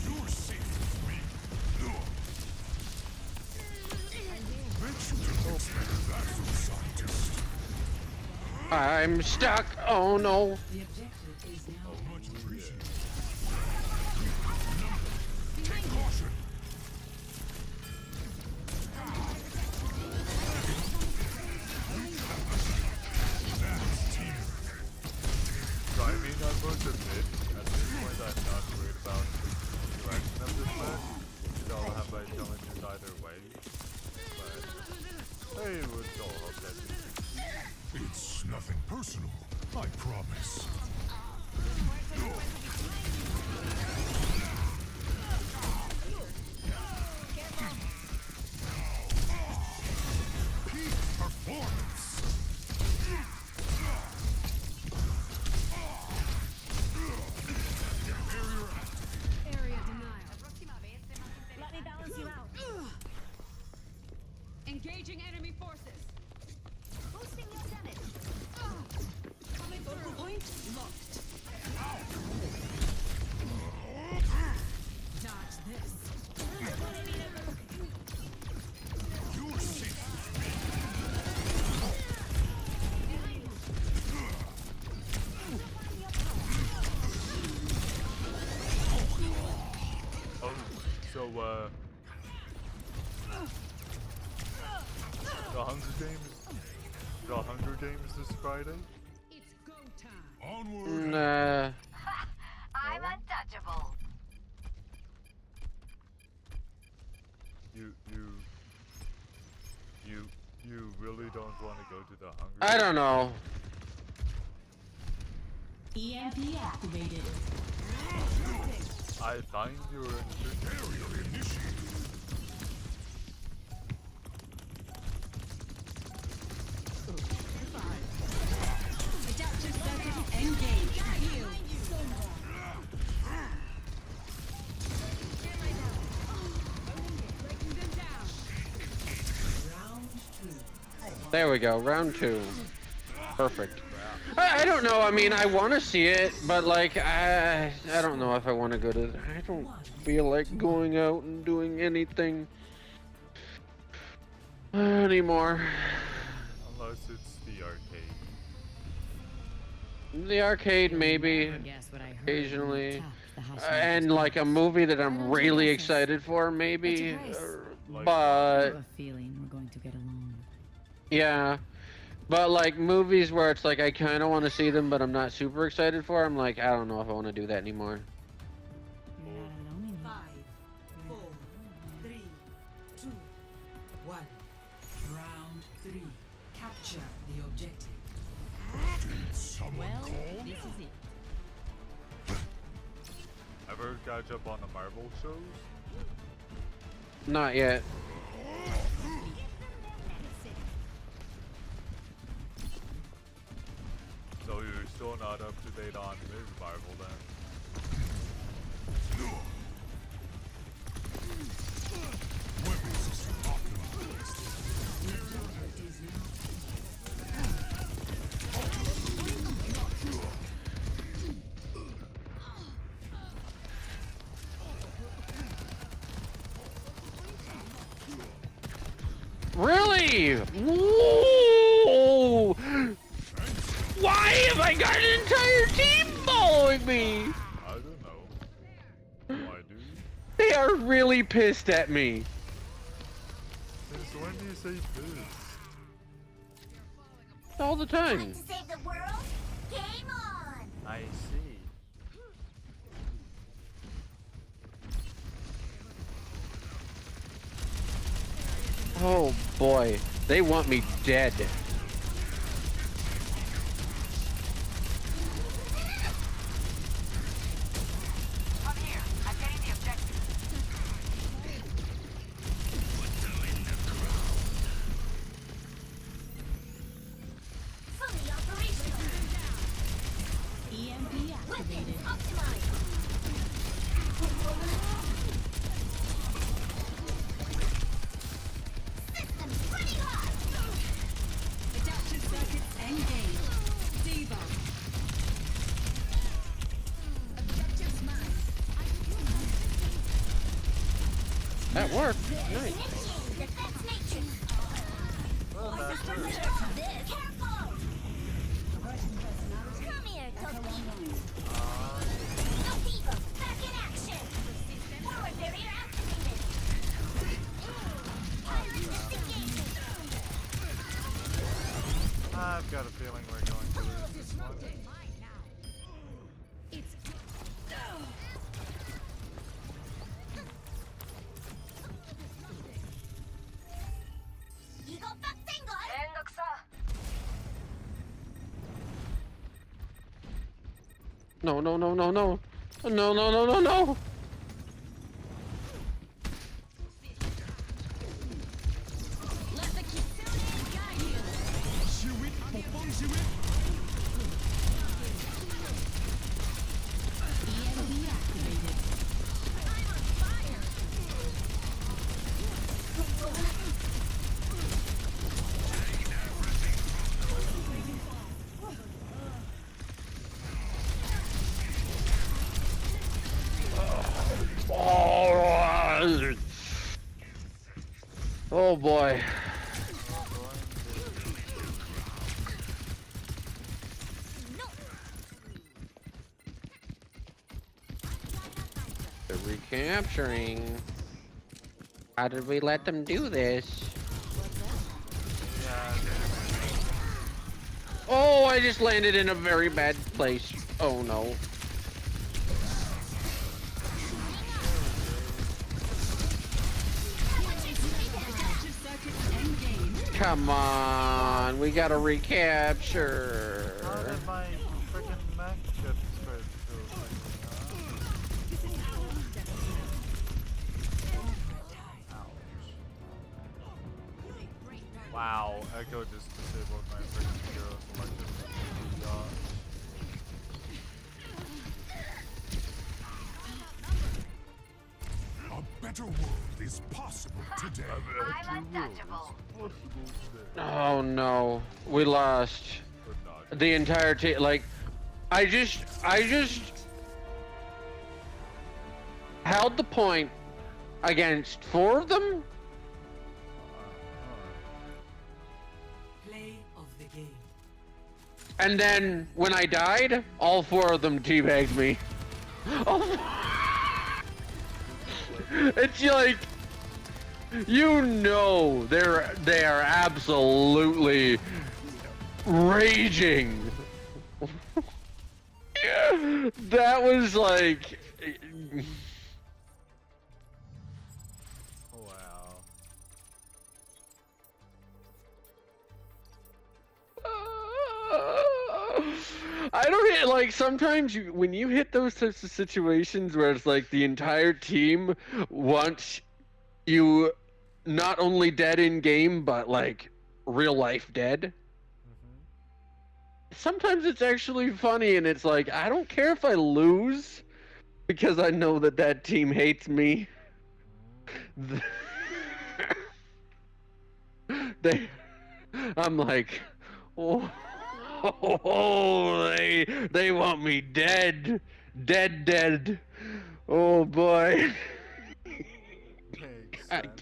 You're safe with me. Bet you didn't expect that from a scientist. I'm stuck. Oh no. The objective is now Much appreciated. Take caution. That's team. So I mean, I'm going to admit, at this point, I'm not worried about the direction of this match. So I'll have my challenges either way. But I would still hope that you It's nothing personal, I promise. Peak performance. Engaging enemy forces. Boosting your damage. Coming through. Point locked. Dodge this. You're safe. Oh, so the Hunger Games this Friday? It's go time. Onward. Nah. I'm untouchable. You really don't want to go to the Hunger I don't know. EMP activated. I find you're interesting. Barrier initiated. Adaptive circuit engaged. Heal. Breaking them down. Round two. There we go. Round 2. Perfect. I don't know. I mean, I want to see it, but like, I don't know if I want to go to. I don't feel like going out and doing anything anymore. Unless it's the arcade. The arcade, maybe, Guess what I heard occasionally, when you tapped the and like a movie that I'm really excited for, maybe. Like- I But have a feeling we're going to get along. yeah, but like movies where it's like I kind of want to see them, but I'm not super excited for. I'm like, I don't know if I want to do that anymore. You're not alone in here. 5, 4, 3, 2, 1. Round 3. Capture the objective. Someone Well, called? this is it. Ever catch up on the Marvel shows? Not yet. So you're still not up to date on Ms. Marvel then? Weapon system optimized. Really? Whoa! Why have I got an entire team following me? I don't know. Why do you? They are really pissed at me. Since when do you say this? All the time. To save the world? Game on! I see. Oh boy, they want me dead. I'm here. I'm getting the objective. Fully operational! EMP Weapons activated. optimized! Systems running hot! Adaptive circuits engaged. Diva. Objectives mine. That worked. Nice. Initiating defense matrix! This! Careful! Come here, Toki! No Diva! Back in action! Forward barrier activated! Pilot disengaging! I've got a feeling we're going to lose this one. Mine now. It's 이거 빡센 걸! Endoksa. No, no, no, no, no. No, no, no, no, no. Let the Kitsune guide you. EMP activated. I'm on fire. Oh boy. They're recapturing. How did we let them do this? Yeah. Oh, I just landed in a very bad place. Oh no. Come on, we gotta recapture. How did my freaking mech get spread so quickly, huh? Wow, Echo just disabled my freaking hero selection. A better world is possible today. I'm untouchable. Oh no, we lost the entire team. Like, I just held the point against 4 of them. Play of the game. And then when I died, all 4 of them teabagged me. Oh. It's like, you know, they are absolutely raging. That was like, Wow. I don't hit, like, sometimes when you hit those types of situations where it's like the entire team wants you not only dead in game, but like real life dead. Sometimes it's actually funny, and it's like, I don't care if I lose because I know that that team hates me. I'm like, oh, they want me dead, dead. Oh boy. Makes I- sense.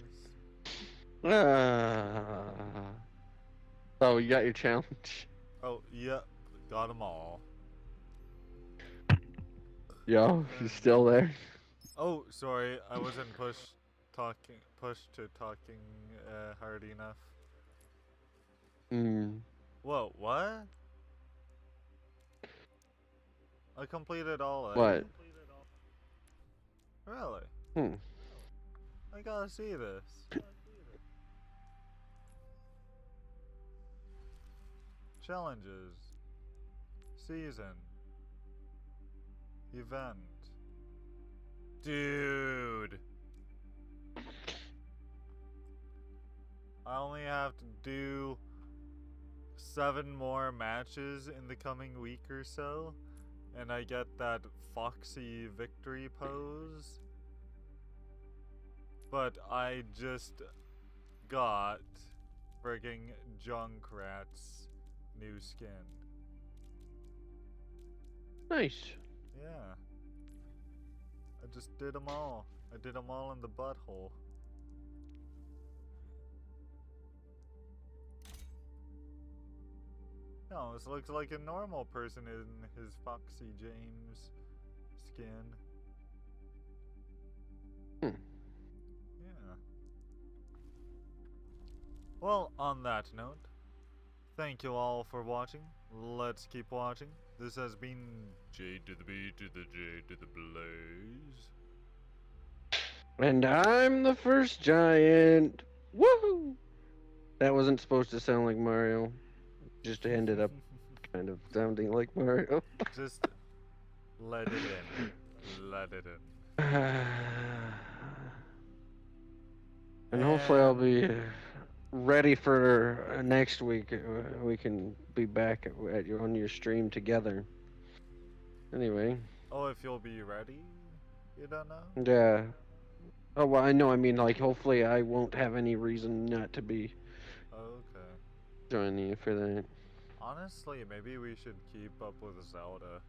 So you got your challenge? Oh, yep. Got them all. Yo, you still there? Oh, sorry. I wasn't pushed to talking hard enough. Hmm. Whoa, what? I completed all of it. What? Really? Hmm. I gotta see this. Challenges. Season. Event. Dude. I only have to do 7 more matches in the coming week or so, and I get that Foxy victory pose. But I just got frigging Junkrat's new skin. Nice. Yeah. I just did them all. I did them all in the butthole. No, this looks like a normal person in his Foxy James skin. Hmm. Yeah. Well, on that note, thank you all for watching. Let's keep watching. This has been J to the B to the J to the Blaze. And I'm the first giant. Woohoo! That wasn't supposed to sound like Mario. Just ended up kind of sounding like Mario. Just let it in. Let it in. And hopefully I'll be ready for next week. We can be back on your stream together. Anyway. Oh, if you'll be ready? You don't know? Yeah. Oh, well, I know. I mean, like, hopefully I won't have any reason not to be Okay. joining you for that. Honestly, maybe we should keep up with Zelda.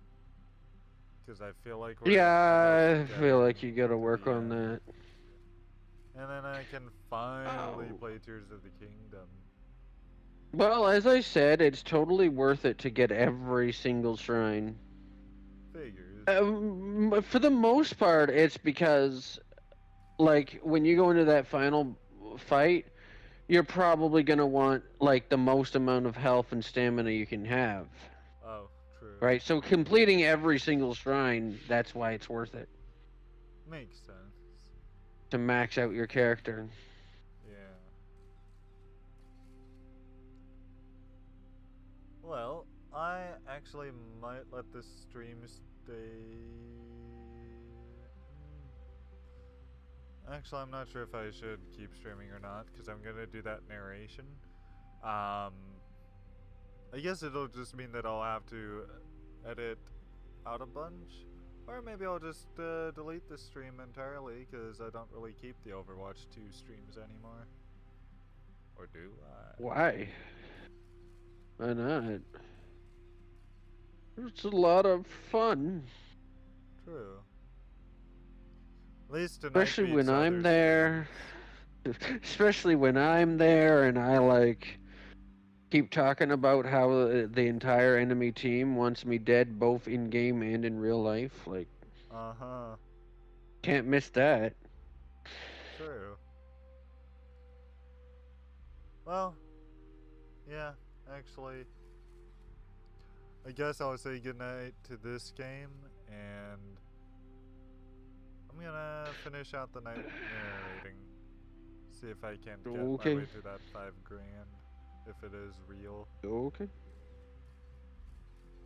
Because I feel like Yeah, I close to feel like getting you gotta to work the on end. that. And then I can finally Oh. play Tears of the Kingdom. Well, as I said, it's totally worth it to get every single shrine. Figures. For the most part, it's because, like, when you go into that final fight, you're probably gonna want like the most amount of health and stamina you can have. Oh, true. Right? So completing every single shrine, that's why it's worth it. Makes sense. To max out your character. Yeah. Well, I actually might let this stream stay. Actually, I'm not sure if I should keep streaming or not, because I'm gonna do that narration. I guess it'll just mean that I'll have to edit out a bunch. Or maybe I'll just delete the stream entirely, because I don't really keep the Overwatch 2 streams anymore. Or do I? Why? Why not? It's a lot of fun. True. At least tonight Especially beats when I'm other there. streams. Especially when I'm there and I like keep talking about how the entire enemy team wants me dead both in game and in real life. Like, Uh-huh. can't miss that. True. Well, yeah, actually, I guess I'll say goodnight to this game, and I'm gonna finish out the night narrating. See if I can't get my Okay. way to that 5,000, if it is real. Okay.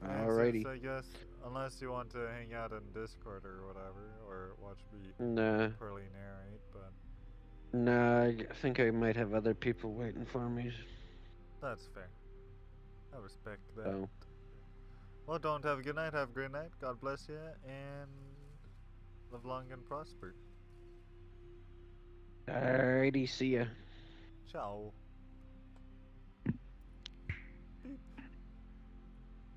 And since Alrighty. I guess, unless you want to hang out in Discord or whatever, or watch me Nah. poorly narrate, but Nah, I think I might have other people waiting for me. that's fair. I respect that. So, Well, don't have a good night, have a great night. God bless you, and live long and prosper. alrighty, see ya. Ciao. Beep.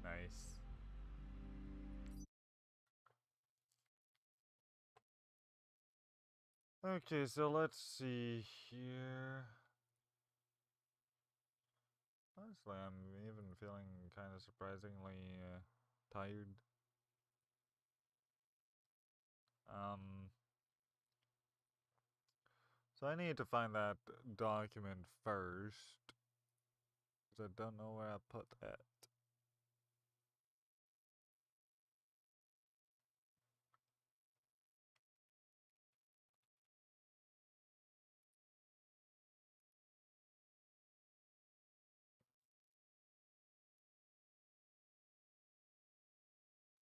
Nice. Okay, so let's see here. Honestly, I'm even feeling kind of surprisingly tired. Um, so I need to find that document first, because I don't know where I put that.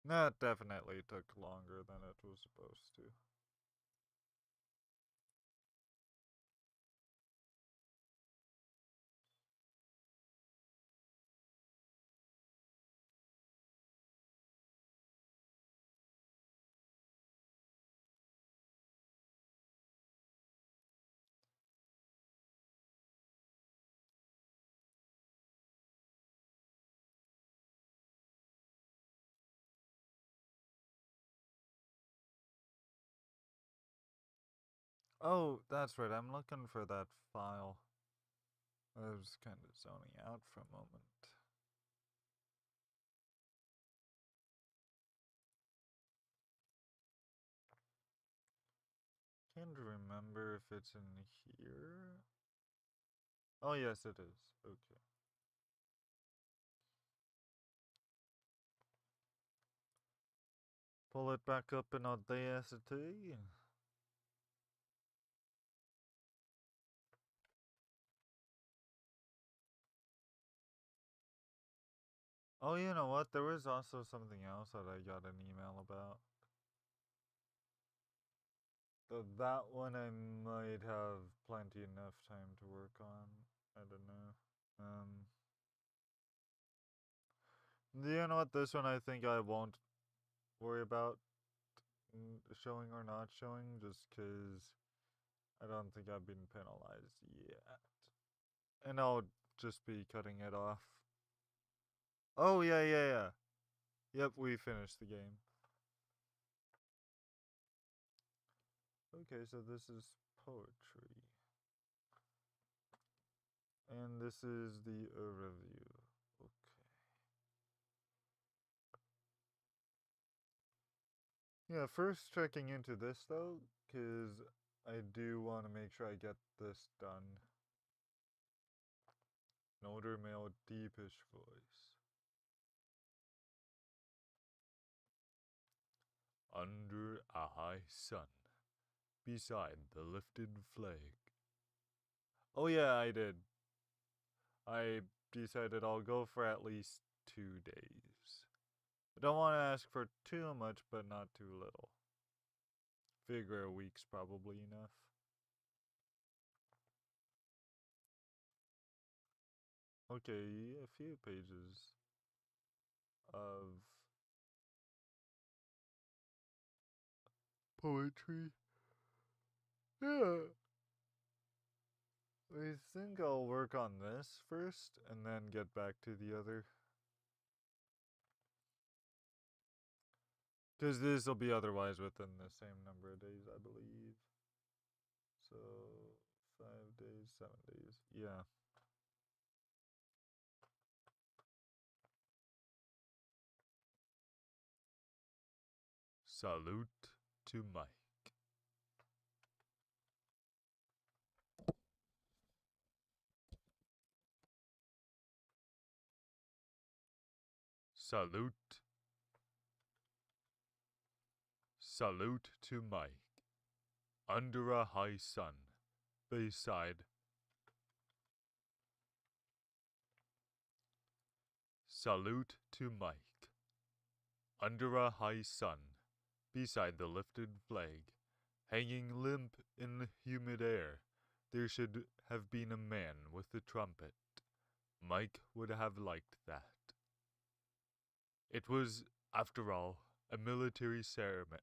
That definitely took longer than it was supposed to. Oh, that's right. I'm looking for that file. I was kind of zoning out for a moment. Can't remember if it's in here. Oh, yes, it is. Okay. Pull it back up in Audacity. Oh, you know what? There was also something else that I got an email about. So that one I might have plenty enough time to work on. I don't know. You know what? This one I think I won't worry about showing or not showing, just because I don't think I've been penalized yet. And I'll just be cutting it off. Oh, yeah. Yep, we finished the game. Okay, so this is poetry. And this is the overview. Okay. Yeah, first checking into this though, because I do want to make sure I get this done. An older male, deepish voice. Under a high sun, beside the lifted flag. Oh yeah, I did. I decided I'll go for at least 2 days. I don't want to ask for too much, but not too little. Figure a week's probably enough. Okay, a few pages of poetry. Yeah. I think I'll work on this first and then get back to the other. Because this will be otherwise within the same number of days, I believe. So, 5 days, 7 days. Yeah. Salute to Mike. Salute. Salute to Mike. Under a high sun, beside. Salute to Mike. Under a high sun, beside the lifted flag, hanging limp in the humid air, there should have been a man with a trumpet. Mike would have liked that. It was, after all, a military ceremony.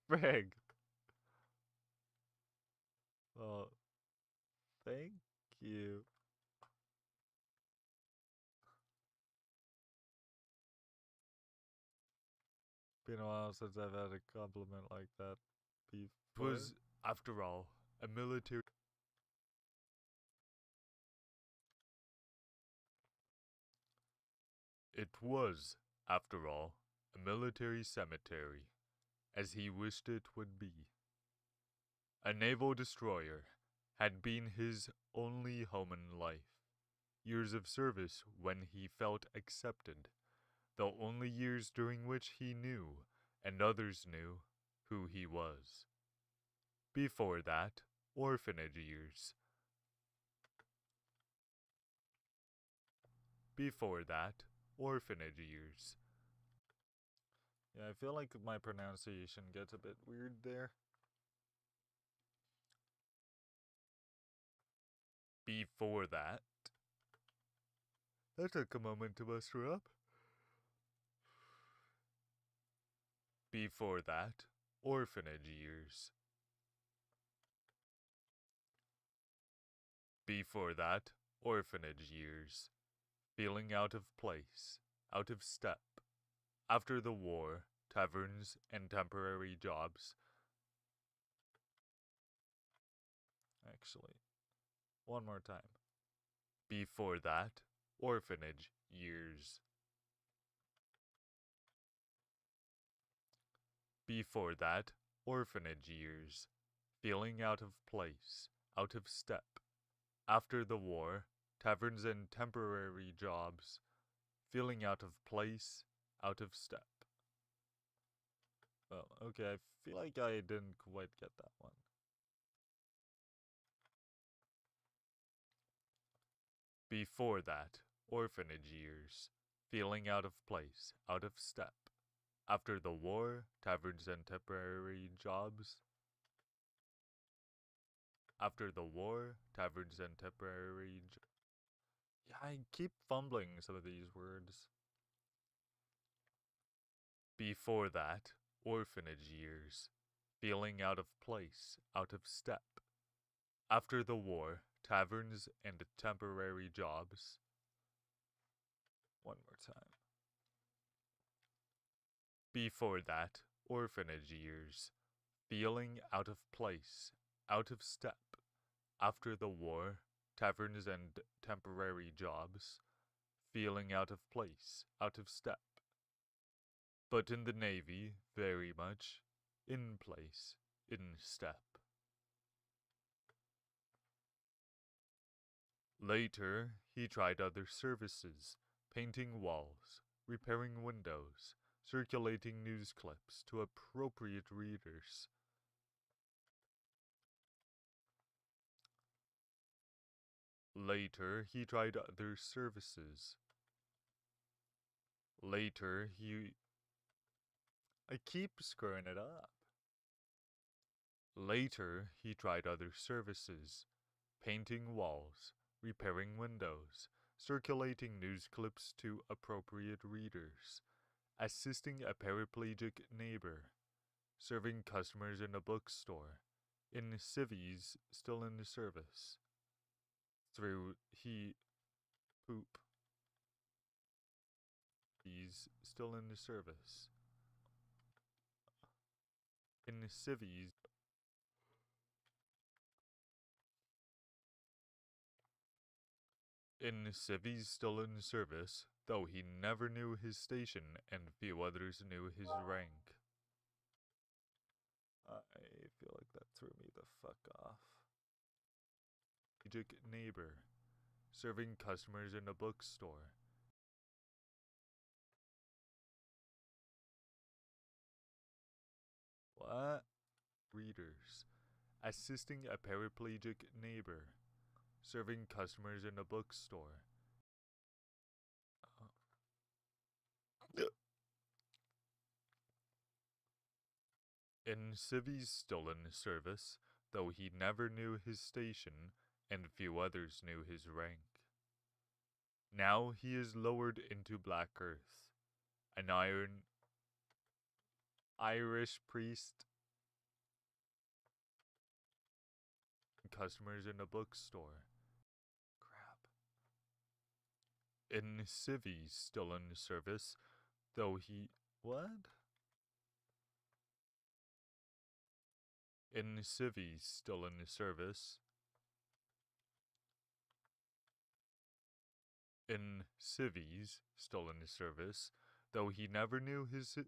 Frag. Well, thank you. Been a while since I've had a compliment like that before. It was, after all, a military. It was, after all, a military cemetery, as he wished it would be. A naval destroyer had been his only home in life. Years of service when he felt accepted, though only years during which he knew, and others knew, who he was. Before that, orphanage years. Before that, orphanage years. Yeah, I feel like my pronunciation gets a bit weird there. Before that. That took a moment to muster up. Before that, orphanage years. Before that, orphanage years. Feeling out of place, out of step. After the war, taverns and temporary jobs. Actually, one more time. Before that, orphanage years. Before that, orphanage years. Feeling out of place, out of step. After the war, taverns and temporary jobs. Feeling out of place, out of step. Well, okay, I feel like I didn't quite get that one. Before that, orphanage years. Feeling out of place, out of step. After the war, taverns and temporary jobs. After the war, taverns and temporary Yeah, I keep fumbling some of these words. Before that, orphanage years. Feeling out of place, out of step. After the war, taverns and temporary jobs. One more time. Before that, orphanage years. Feeling out of place, out of step. After the war, taverns and temporary jobs, feeling out of place, out of step. But in the Navy, very much in place, in step. Later, he tried other services, painting walls, repairing windows, circulating news clips to appropriate readers. Later, he tried other services. Later, I keep screwing it up. Later, he tried other services, painting walls, repairing windows, circulating news clips to appropriate readers, assisting a paraplegic neighbor, serving customers in a bookstore, in civvies still in service. Through he poop. He's still in service. In civvies. In civvies still in service, though he never knew his station and few others knew his rank. I feel like that threw me the fuck off. Strategic neighbor, serving customers in a bookstore. What? Readers, assisting a paraplegic neighbor, serving customers in a bookstore. In civvies still in service, though he never knew his station, and few others knew his rank. Now he is lowered into black earth, an Irish priest, customers in a bookstore. Crap. In civvies still in service, though he... What? In civvies still in service. In civvies still in service, though he never knew his...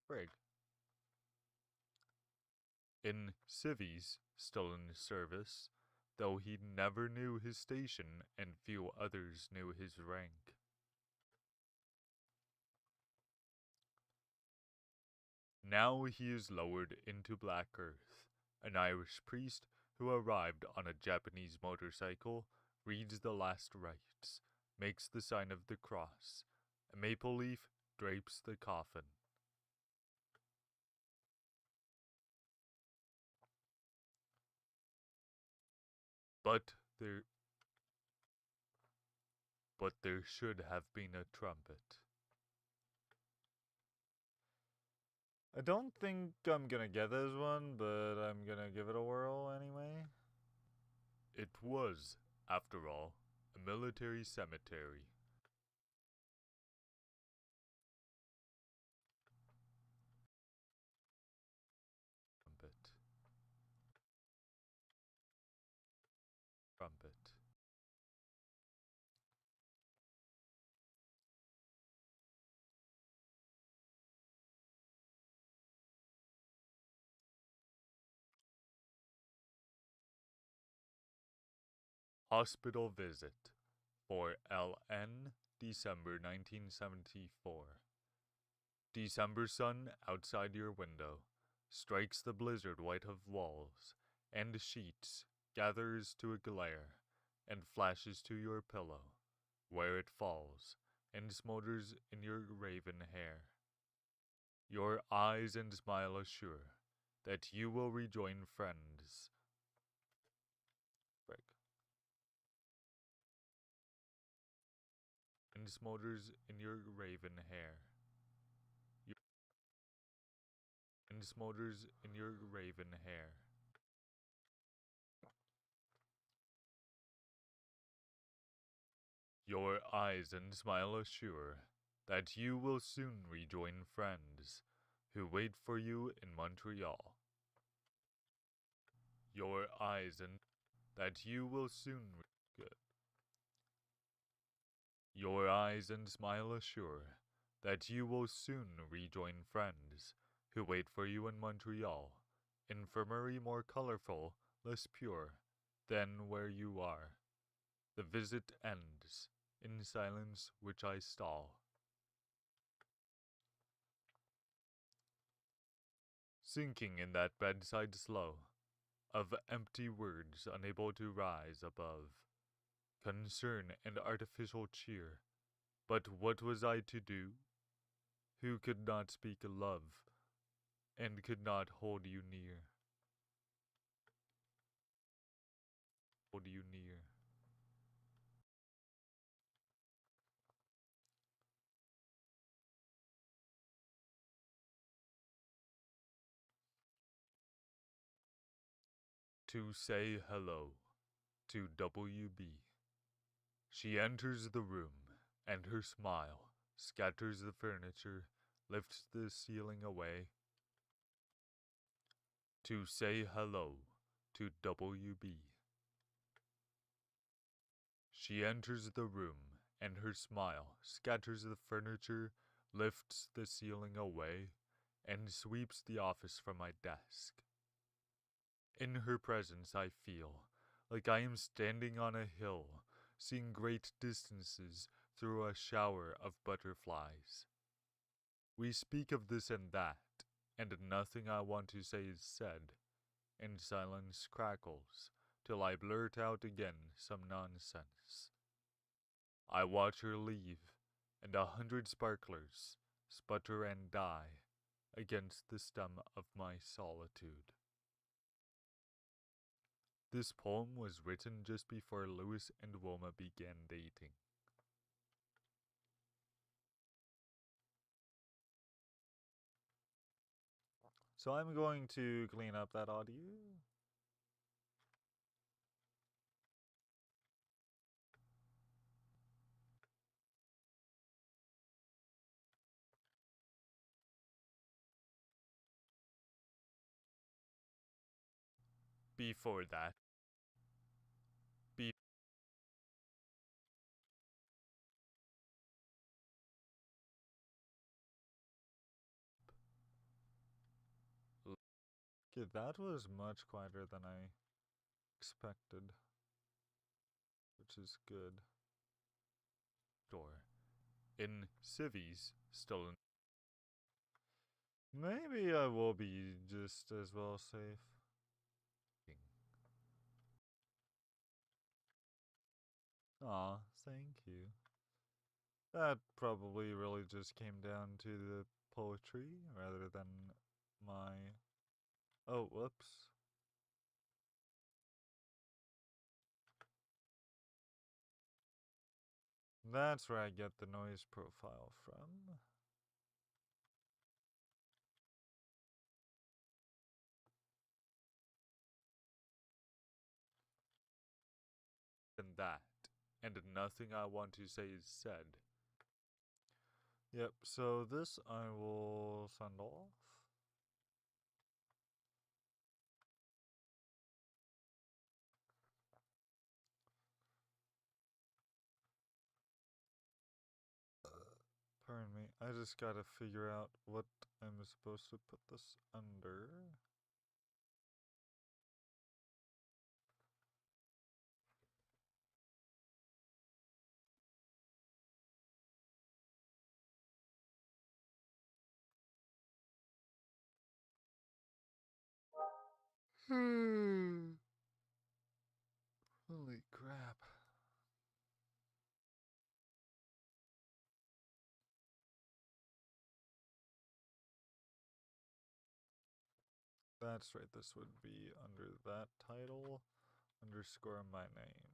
Frig. In civvies still in service, though he never knew his station and few others knew his rank. Now he is lowered into black earth, an Irish priest who arrived on a Japanese motorcycle, reads the last rites, makes the sign of the cross, a maple leaf drapes the coffin. But there should have been a trumpet. I don't think I'm gonna get this one, but I'm gonna give it a whirl anyway. It was, after all, a military cemetery. Trumpet. Trumpet. Hospital visit for LN, December 1974. December sun outside your window strikes the blizzard white of walls and sheets, gathers to a glare, and flashes to your pillow, where it falls and smolders in your raven hair. Your eyes and smile assure that you will rejoin friends. Frick. And smolders in your raven hair. And smolders in your raven hair. Your eyes and smile assure that you will soon rejoin friends who wait for you in Montreal. your eyes and that you will soon good. Your eyes and smile assure that you will soon rejoin friends who wait for you in Montreal, infirmary more colorful, less pure than where you are. The visit ends in silence which I stall. Sinking in that bedside slow, of empty words unable to rise above, concern and artificial cheer. But what was I to do? Who could not speak love, and could not hold you near? Hold you near. To say hello to WB. She enters the room, and her smile scatters the furniture, lifts the ceiling away. To say hello to WB. She enters the room, and her smile scatters the furniture, lifts the ceiling away, and sweeps the office from my desk. In her presence I feel like I am standing on a hill, seeing great distances through a shower of butterflies. We speak of this and that, and nothing I want to say is said, and silence crackles till I blurt out again some nonsense. I watch her leave, and 100 sparklers sputter and die against the stem of my solitude. This poem was written just before Louis and Wilma began dating. So I'm going to clean up that audio. Before that, okay, that was much quieter than I expected, which is good. Door. In civvies, still in. Maybe I will be just as well safe. Aw, thank you. That probably really just came down to the poetry rather than my. Oh, whoops. That's where I get the noise profile from. And that. And nothing I want to say is said. Yep, so this I will send off. Pardon me, I just gotta figure out what I'm supposed to put this under. Holy crap. That's right, this would be under that title, underscore my name.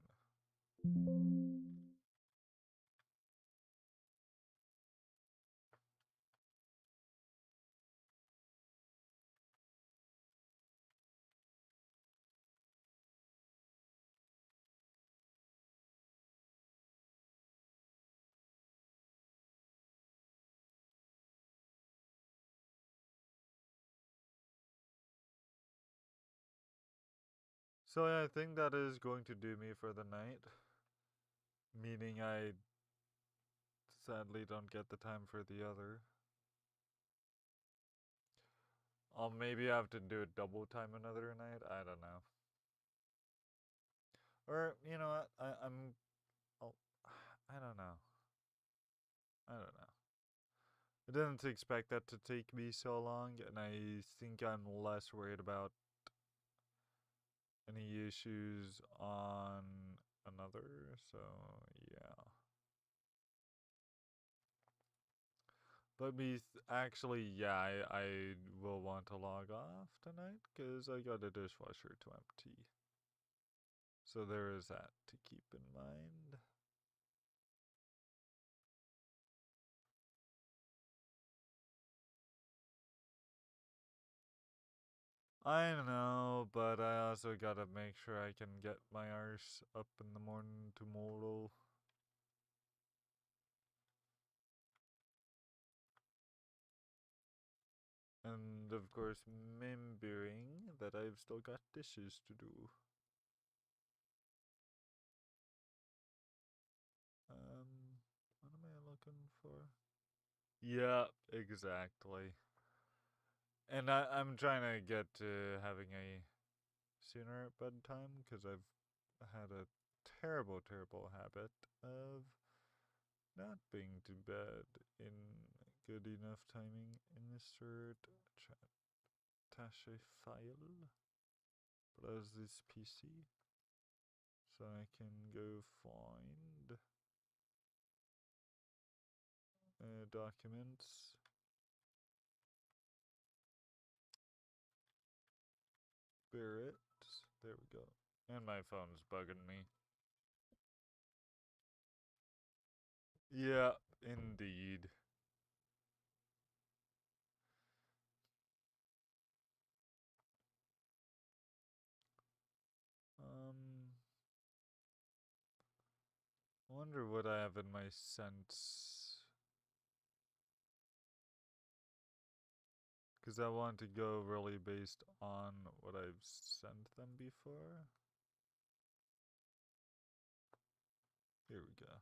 So yeah, I think that is going to do me for the night. Meaning I sadly don't get the time for the other. I'll maybe have to do it double time another night. I don't know. Or you know what? I'll, I don't know. I don't know. I didn't expect that to take me so long, and I think I'm less worried about any issues on another. So yeah. But actually, yeah, I will want to log off tonight because I got a dishwasher to empty. So there is that to keep in mind. I know, but I also gotta make sure I can get my arse up in the morning tomorrow. And of course, remembering that I've still got dishes to do. What am I looking for? Yeah, exactly. And I'm trying to get to having a sooner bedtime because I've had a terrible, terrible habit of not being to bed in good enough timing. Insert tache file. Browse this PC so I can go find documents. Barrett. There we go. And my phone's bugging me. Yeah, indeed. I wonder what I have in my sense. Because I want to go really based on what I've sent them before. Here we go.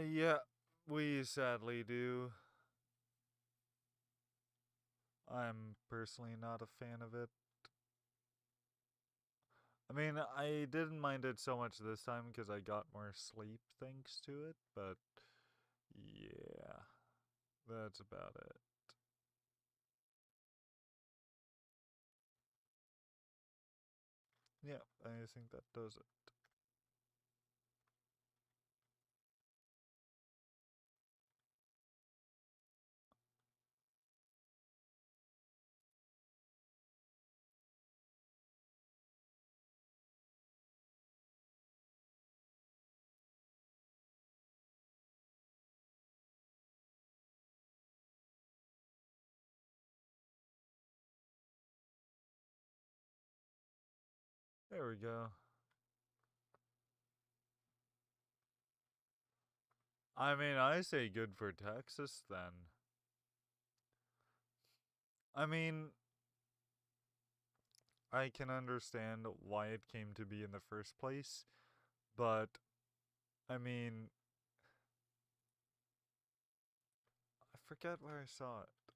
Yeah, we sadly do. I'm personally not a fan of it. I mean, I didn't mind it so much this time because I got more sleep thanks to it, but yeah, that's about it. Yeah, I think that does it. There we go. I mean, I say good for Texas then. I mean, I can understand why it came to be in the first place, but I mean, I forget where I saw it.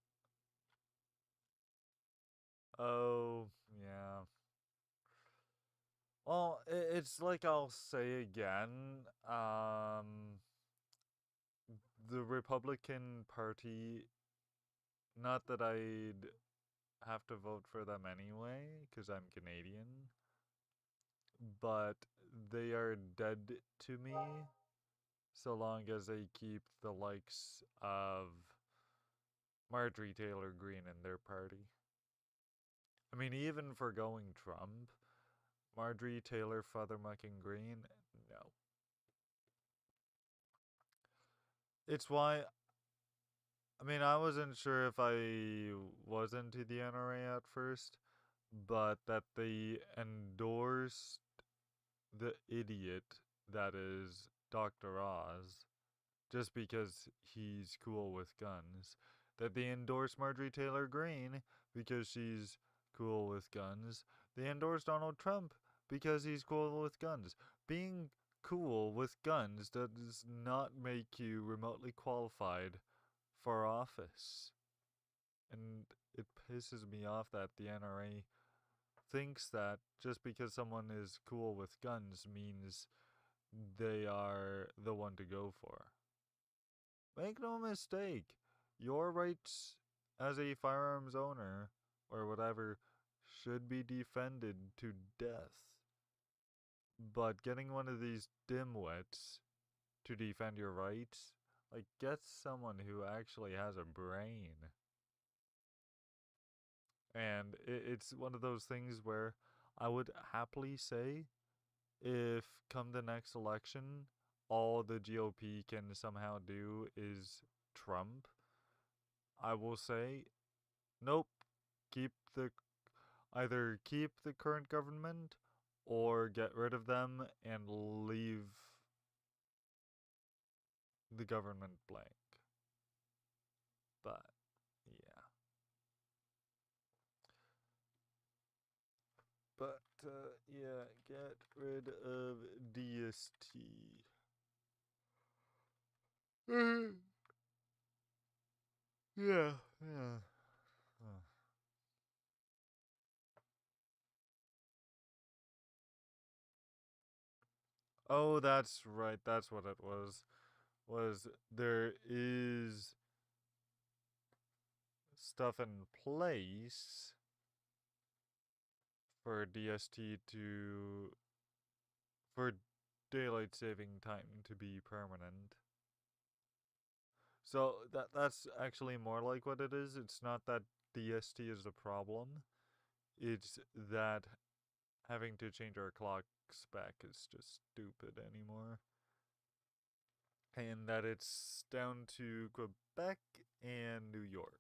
Oh, yeah. Well, it's like I'll say again, the Republican Party, not that I'd have to vote for them anyway, because I'm Canadian, but they are dead to me so long as they keep the likes of Marjorie Taylor Greene in their party. I mean, even for going Trump, Marjorie Taylor Feathermucking Green? No. It's why. I mean, I wasn't sure if I was into the NRA at first, but that they endorsed the idiot that is Dr. Oz just because he's cool with guns. That they endorse Marjorie Taylor Greene because she's cool with guns. They endorse Donald Trump because he's cool with guns. Being cool with guns does not make you remotely qualified for office. And it pisses me off that the NRA thinks that just because someone is cool with guns means they are the one to go for. Make no mistake, your rights as a firearms owner or whatever should be defended to death. But getting one of these dimwits to defend your rights, like, get someone who actually has a brain. And it's one of those things where I would happily say if come the next election, all the GOP can somehow do is Trump, I will say, nope, either keep the current government or get rid of them and leave the government blank. But, yeah. But, yeah, get rid of DST. Yeah. Huh. Oh, that's right. That's what it was. Was there is stuff in place for DST for daylight saving time to be permanent. So that's actually more like what it is. It's not that DST is the problem. It's that having to change our clock spec is just stupid anymore. And that it's down to Quebec and New York.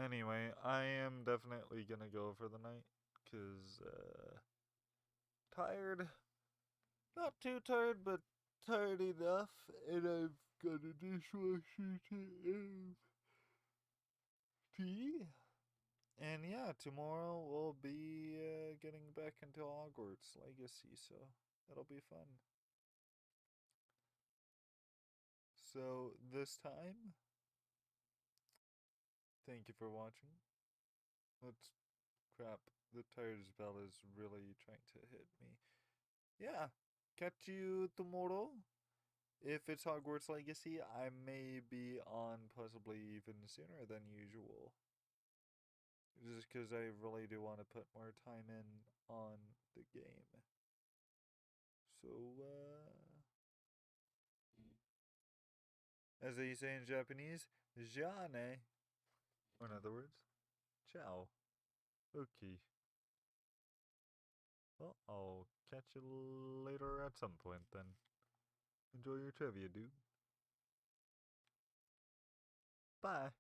Anyway, I am definitely gonna go for the night, cause, tired. Not too tired, but tired enough, and I've got a dishwasher to tea. And yeah, tomorrow we'll be getting back into Hogwarts Legacy, so that'll be fun. So this time, thank you for watching. Let's crap. The tired spell is really trying to hit me. Yeah, catch you tomorrow. If it's Hogwarts Legacy, I may be on possibly even sooner than usual. Just because I really do want to put more time in on the game. So, as they say in Japanese, Jane. Or in other words, ciao. Okay. Well, I'll catch you later at some point then. Enjoy your trivia, dude. Bye.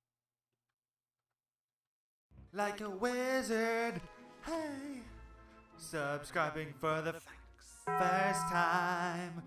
Like a wizard, hey, subscribing for the first time.